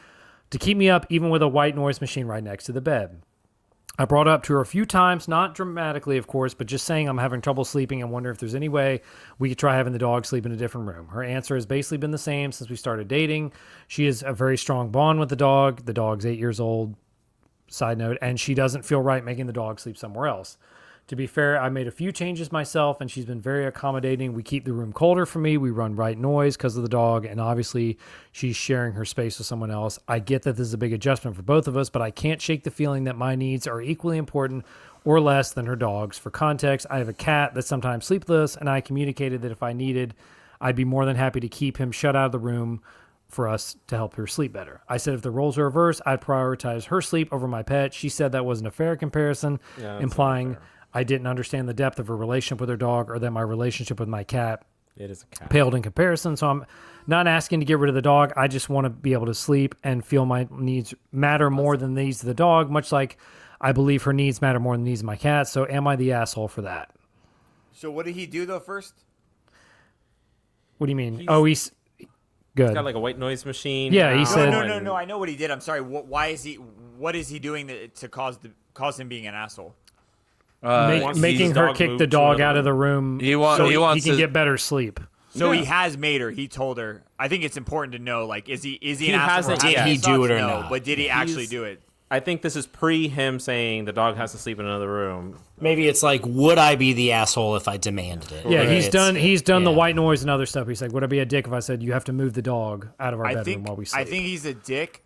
up, even with a white noise machine right next to the bed. I brought it up to her a few times, not dramatically, of course, but just saying I'm having trouble sleeping and wonder if there's any way we could try having the dog sleep in a different room. Her answer has basically been the same since we started dating. She has a very strong bond with the dog. The dog's 8 years old, side note, and she doesn't feel right making the dog sleep somewhere else. To be fair, I made a few changes myself, and she's been very accommodating. We keep the room colder for me. We run white noise because of the dog, and obviously she's sharing her space with someone else. I get that this is a big adjustment for both of us, but I can't shake the feeling that my needs are equally important or less than her dog's. For context, I have a cat that's sometimes sleepless, and I communicated that if I needed, I'd be more than happy to keep him shut out of the room for us to help her sleep better. I said if the roles were reversed, I'd prioritize her sleep over my pet. She said that wasn't a fair comparison, implying I didn't understand the depth of her relationship with her dog or that my relationship with my cat paled in comparison. So I'm not asking to get rid of the dog. I just want to be able to sleep and feel my needs matter more than the needs of the dog, much like I believe her needs matter more than the needs of my cat. So am I the asshole for that? So what did he do, though, first? What do you mean? He's good. He's got like a white noise machine. Yeah, he said... No, I know what he did. I'm sorry. What is he doing to cause him being an asshole? Making her kick the dog out of the room so he can get better sleep. So he has made her. He told her. I think it's important to know, like, is he an asshole? Did he do it or not? But did he actually do it? I think this is pre him saying the dog has to sleep in another room. Maybe it's like, would I be the asshole if I demanded it? Yeah, right. He's done the white noise and other stuff. He's like, would I be a dick if I said you have to move the dog out of our bedroom while we sleep? I think he's a dick,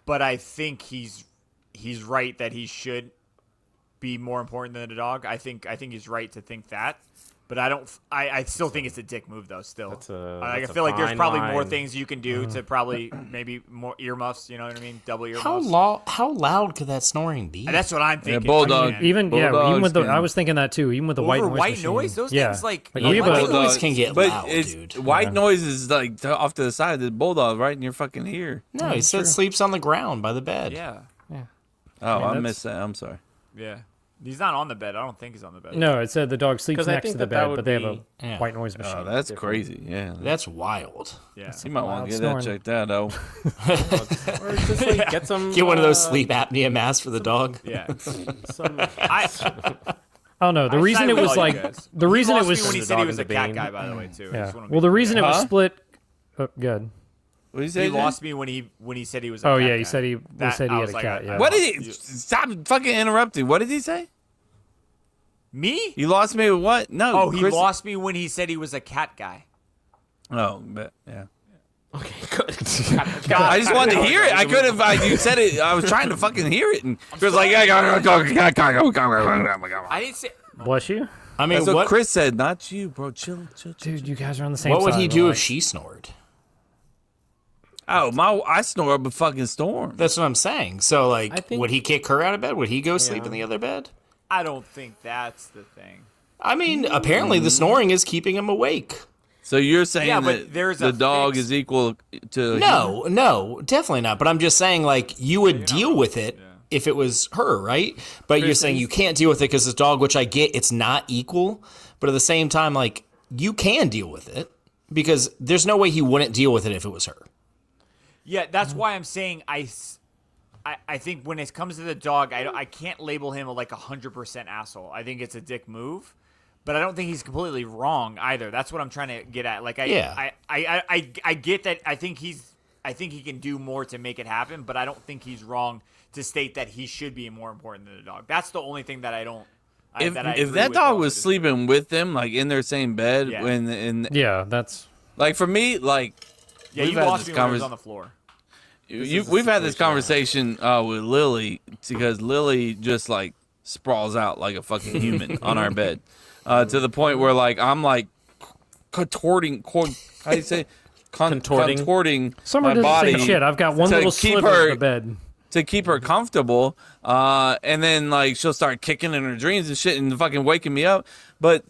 but I think he's right that he should be more important than a dog. I think he's right to think that, but I still think it's a dick move though. Still, I feel like there's probably more things you can do to probably maybe more earmuffs. You know what I mean? Double earmuffs. How loud could that snoring be? That's what I'm thinking. Yeah, bulldog. Even with I was thinking that too. Even with the white noise. Those things like white noise can get loud, dude. White noise is like off to the side. The bulldog right in your fucking ear. No, he said sleeps on the ground by the bed. Yeah. Oh, I missed that. I'm sorry. Yeah. He's not on the bed. I don't think he's on the bed. No, it said the dog sleeps next to the bed, but they have a white noise machine. Oh, that's crazy. Yeah. That's wild. Yeah. You might want to get that checked out, though. Or just like get one of those sleep apnea masks for the dog. Yeah. I don't know. The reason it was like the reason it was when he said he was a cat guy, by the way, too. Yeah. Well, the reason it was split. Oh, good. What did he say? He lost me when he said he was a cat guy. Oh yeah, he said he had a cat. Yeah. What did he? Stop fucking interrupting. What did he say? Me? You lost me with what? No. Oh, he lost me when he said he was a cat guy. Oh, but yeah. Okay, good. I just wanted to hear it. I could have. You said it. I was trying to fucking hear it, and Chris was like, "Yeah, I didn't say. Bless you. I mean, that's what Chris said, not you, bro. Chill. Dude, you guys are on the same side. What would side, he do if she snored? Oh, I snore up a fucking storm. That's what I'm saying. So, like, would he kick her out of bed? Would he go sleep in the other bed? I don't think that's the thing. I mean, apparently the snoring is keeping him awake. So you're saying that the dog is equal to... No, definitely not. But I'm just saying, like, you would deal with it if it was her, right? But you're saying you can't deal with it because it's dog, which I get, it's not equal. But at the same time, like, you can deal with it because there's no way he wouldn't deal with it if it was her. Yeah, that's why I'm saying I think when it comes to the dog, I can't label him like 100% asshole. I think it's a dick move, but I don't think he's completely wrong either. That's what I'm trying to get at. Like I get that. I think he can do more to make it happen, but I don't think he's wrong to state that he should be more important than the dog. That's the only thing that I don't. If that dog was sleeping with them, like in their same bed, that's like for me, like. Yeah, you lost me when he was on the floor. We've had this conversation with Lily because Lily just like sprawls out like a fucking human on our bed to the point where like I'm like contorting. How do you say? Contorting Someone my body. Say shit. I've got one little sliver of the bed to keep her comfortable. And then like she'll start kicking in her dreams and shit and fucking waking me up. But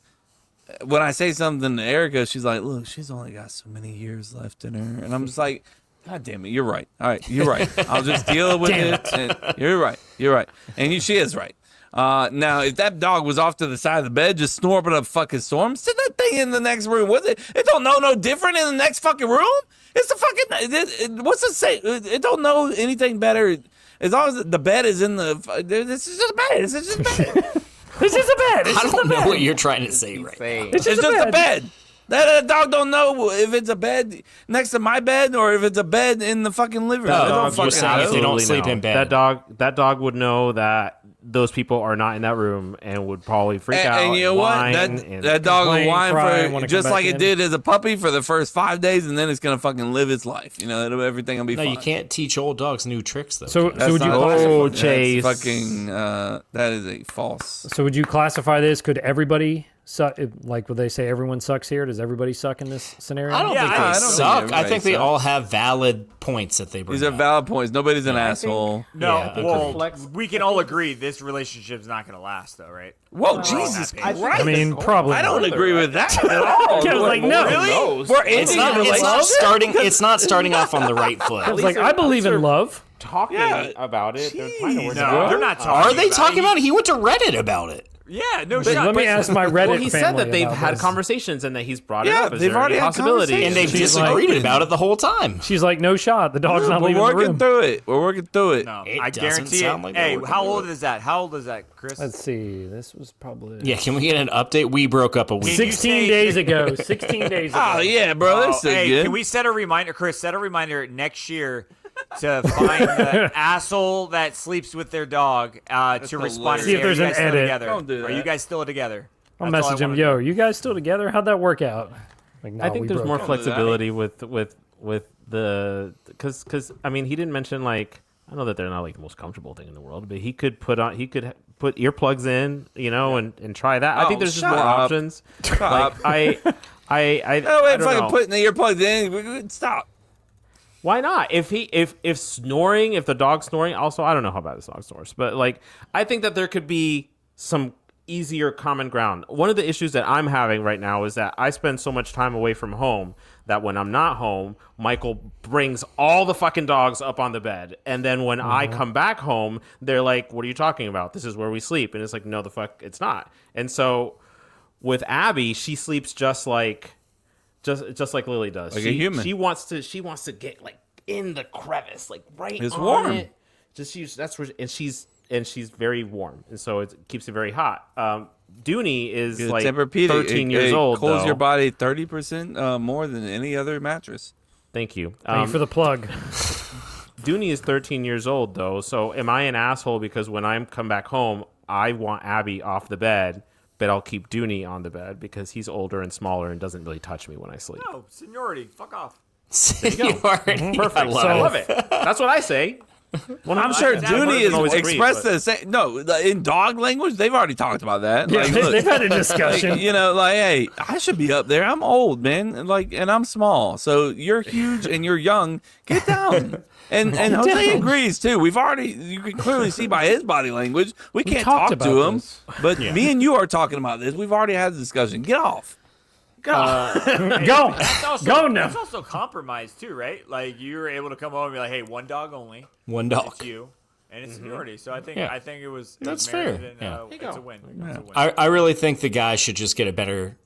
when I say something to Erica, she's like, look, she's only got so many years left in her. And I'm just like, God damn it, you're right. All right, you're right. I'll just deal with it. And you're right. You're right. And she is right. Now, if that dog was off to the side of the bed just snoring up fucking storm, sit that thing in the next room. It don't know no different in the next fucking room. It's the fucking, what's it say? It don't know anything better. As long as the bed is in the, this is just a bed. This is just a bed. This is a bed. I don't know what you're trying to say right now. It's just a bed. That dog don't know if it's a bed next to my bed or if it's a bed in the fucking living room. If they don't sleep in bed. That dog would know that those people are not in that room and would probably freak out. And you know what? That dog will whine for just like it did as a puppy for the first 5 days, and then it's gonna fucking live its life. You know, everything will be fine. No, you can't teach old dogs new tricks though. So would you classify? Chase. Fucking that is a false. So would you classify this? Could everybody suck? Like, would they say everyone sucks here? Does everybody suck in this scenario? I don't think they suck. I think they all have valid points that they bring. These are valid points. Nobody's an asshole. We can all agree this relationship's not going to last, though, right? Whoa, Jesus Christ! I mean, probably. I don't agree with that at all. Kevin's like, no, really? We're ending the relationship. It's not starting off on the right foot. Kevin's like, I believe in love. Talking about it. They're trying to work it No, out. they're not talking. Are they talking about it? He went to Reddit about it. Yeah, no But shit. let me ask my Reddit Well, he said family that they've about had this. conversations and that he's brought it Yeah, up. Is they've there already any had possibility? conversations. And they've She's disagreed like- about it the whole time. She's like, no shot. The dog's not We're leaving the working room. through it. We're working through it. No, It I doesn't guarantee sound it. like they're Hey, working how through old it. is that? How old is that, Chris? Let's see. This was probably Yeah, can we get an update? We broke up a week. 16 days ago. 16 days ago. Oh yeah, bro. That's so hey, good. can we set a reminder, Chris? Set a reminder next year to find the asshole that sleeps with their dog to respond. hilarious. See if there's Are you an guys still edit. together? Don't do Are you that. guys still together? I'll That's all I message him. wanna Yo, know. you guys still together? How'd that work out? Like, no, I think we there's broke more up. flexibility with the because I mean he didn't mention like I know that they're not like the most comfortable thing in the world, but he could put earplugs in, you know, and try that. I think there's just more options. Like I No, I wait, don't fucking know. putting the earplugs in. Stop. Why not? If snoring, if the dog's snoring, also I don't know how bad this dog snores, but like I think that there could be some easier common ground. One of the issues that I'm having right now is that I spend so much time away from home that when I'm not home, Michael brings all the fucking dogs up on the bed. And then when I come back home, they're like, what are you talking about? This is where we sleep. And it's like, no, the fuck, it's not. And so with Abby, she sleeps just like Lily does. Like a human. She wants to get like in the crevice, like right It's on warm. it. That's where, and she's very warm, and so it keeps it very hot. Dooney is Good like Tempur-Pedic. 13 years it old. cools though. your body 30% more than any other mattress. Thank you. Thank you for the plug. Dooney is 13 years old though, so am I an asshole because when I come back home, I want Abby off the bed, but I'll keep Dooney on the bed because he's older and smaller and doesn't really touch me when I sleep. No, seniority. Fuck off. Perfect. I love it. That's what I say. Well, I'm sure that Dooney person always has agrees, expressed but- the same. No, in dog language, they've already talked about that. Yeah, Like, look, they've had a discussion. like, you know, like, hey, I should be up there. I'm old, man, and I'm small. So you're huge and you're young. Get down. And Jose agrees too. You can clearly see by his body language. We can't talked talk to about him, this. but me and you are talking about this. We've already had the discussion. Get off. Go now. That's also compromise too, right? Like you were able to come home and be like, hey, one dog only. One dog. It's you. And it's seniority. So I think it was That's merited fair. and, Yeah. it's a win. It's a win. I really think the guy should just get a better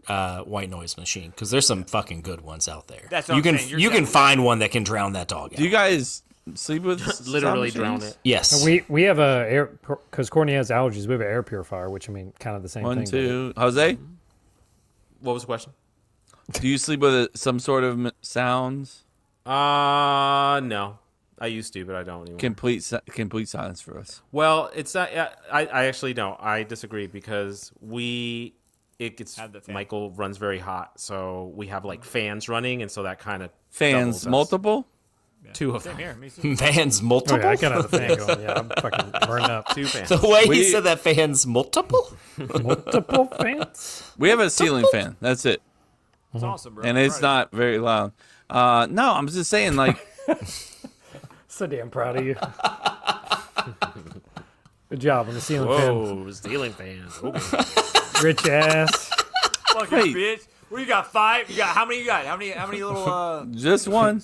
white noise machine because there's some fucking good ones out there. That's what you I'm can saying. You're you can saying- find one that can drown that dog out. Do you guys sleep with Literally sound drown machines? it. Yes. We have a air because Courtney has allergies. We have an air purifier, which I mean, kind of the same One, thing. two. Jose, What was the question? do you sleep with some sort of sounds? No. I used to, but I don't anymore. Complete silence for us. Well, it's not. I actually don't. I disagree because Have the fan. Michael runs very hot, so we have like fans running, and so that kind of Fans, multiple. Two of Same them. here. Me too. Fans Oh, multiple. yeah, I gotta have the fan going. Yeah, I'm fucking burned up. Two fans. The way We- he said that fans multiple. Multiple fans. We have a ceiling fan. That's it, It's awesome, bro. and it's Right. not very loud. No, I'm just saying, like, So damn proud of you. Good job on the ceiling fan. Whoa, ceiling fans. Rich ass. Fucking Wait. bitch. What you got? 5? You got how many? You got how many little? Just one.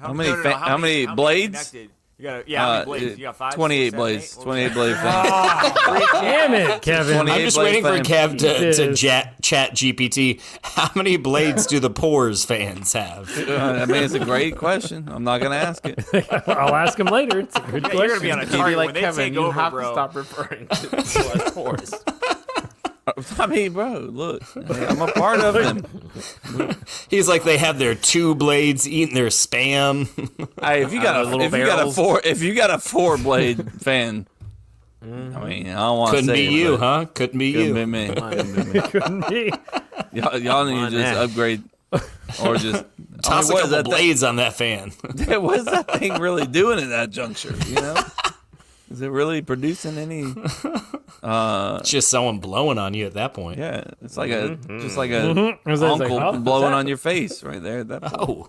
How many? How many blades? Connected? You got how many blades? You got 5. 28 6, 7, blades. 8? 28 blade fan. Damn it, Kevin. 28 I'm just blade waiting for fan. Kev to Yes. chat GPT. How many blades do the Pores fans have? I mean, it's a great question. I'm not gonna ask it. I'll ask him later. It's a good Yeah, question. you're gonna be on a You'd be target like, when they Kevin, take you over, have bro. to stop referring to as pores. I mean, bro, look, I'm a part of them. He's like, they have their 2 blades eating their spam. Hey, if you got a little if you got a barrels. 4 blade fan, I mean, I don't want to Couldn't say be it, you, but huh? Couldn't be Couldn't you. be me. Couldn't be me. Couldn't be. Y'all need to just upgrade, or just Toss I mean, a couple what blades on that fan. what is that thing really doing at that juncture? You know, is it really producing any? It's just someone blowing on you at that point. Yeah, it's like a just like a Mhm. I was like, uncle huh? blowing What's on your face right there. At that point. Oh,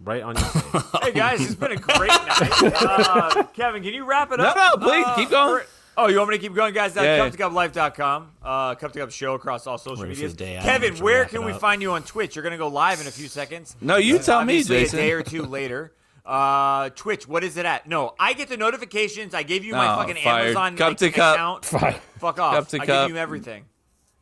Right on your face. Hey guys, it's been a great night. Kevin, can you wrap it up? No, please, keep going. Oh, you want me to keep going, guys? Yeah. CupToCupLife.com. Cup to Cup Show across all social Ready for medias. the day out, Kevin, to where wrap can it we up. find you on Twitch? You're gonna go live in a few seconds. No, you tell me, Obviously, Jason. A day or two later. Twitch, what is it at? No, I get the notifications. I gave you my Oh, fucking fired. Amazon Cup to Cup. account. Fine. Fuck off. Cup to I Cup. give you everything.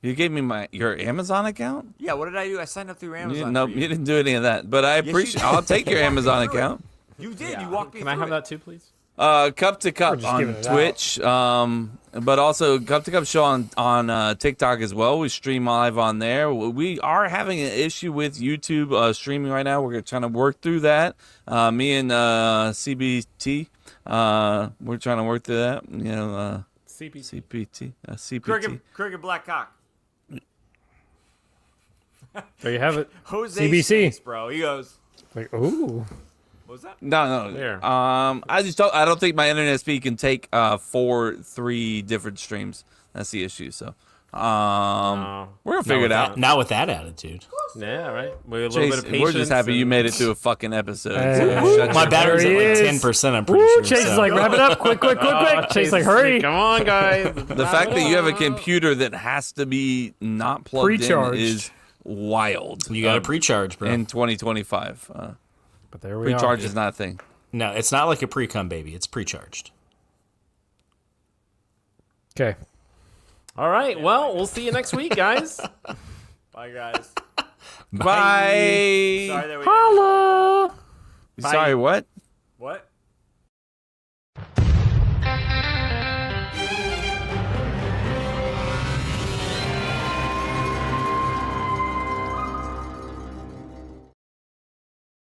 You gave me your Amazon account. Yeah, what did I do? I signed up through Amazon. Nope, for you didn't do any of that. But I Yes, you appreciate. did. I'll take your You walked me Amazon through it. account. You did. You walked me Can through I have it. that too, please? Cup to Cup just on giving it Twitch, but also Cup to Cup Show on TikTok as well. We stream live on there. We are having an issue with YouTube streaming right now. We're trying to work through that. Me and CBT, we're trying to work through that. You know, CPT, CPT. Crooked Black Cock. There you have it. Jose CBC. Snakes, bro. He goes. Like, ooh. What was that? No. There. I don't think my internet speed can take 3 different streams. That's the issue. So, we're gonna figure it out. Not with that attitude. Yeah, right. With a little bit of Chase, patience. we're just happy you and- made it through a fucking episode. Hey. So shut My your- battery's at There like he is. 10%, I'm pretty Woo, sure. Chase so. is like, wrap it up. Quick. Chase like, hurry. Come on, guys. The fact that you have a computer that has to be not plugged in Pre-charged. is wild. You got to pre-charge, bro. in 2025. But there we Pre-charge are. is not a thing. No, it's not like a pre-cum baby. It's pre-charged. Okay. All right. Well, we'll see you next week, guys. Bye, guys. Bye. Sorry that we. Holla. Sorry, what? What?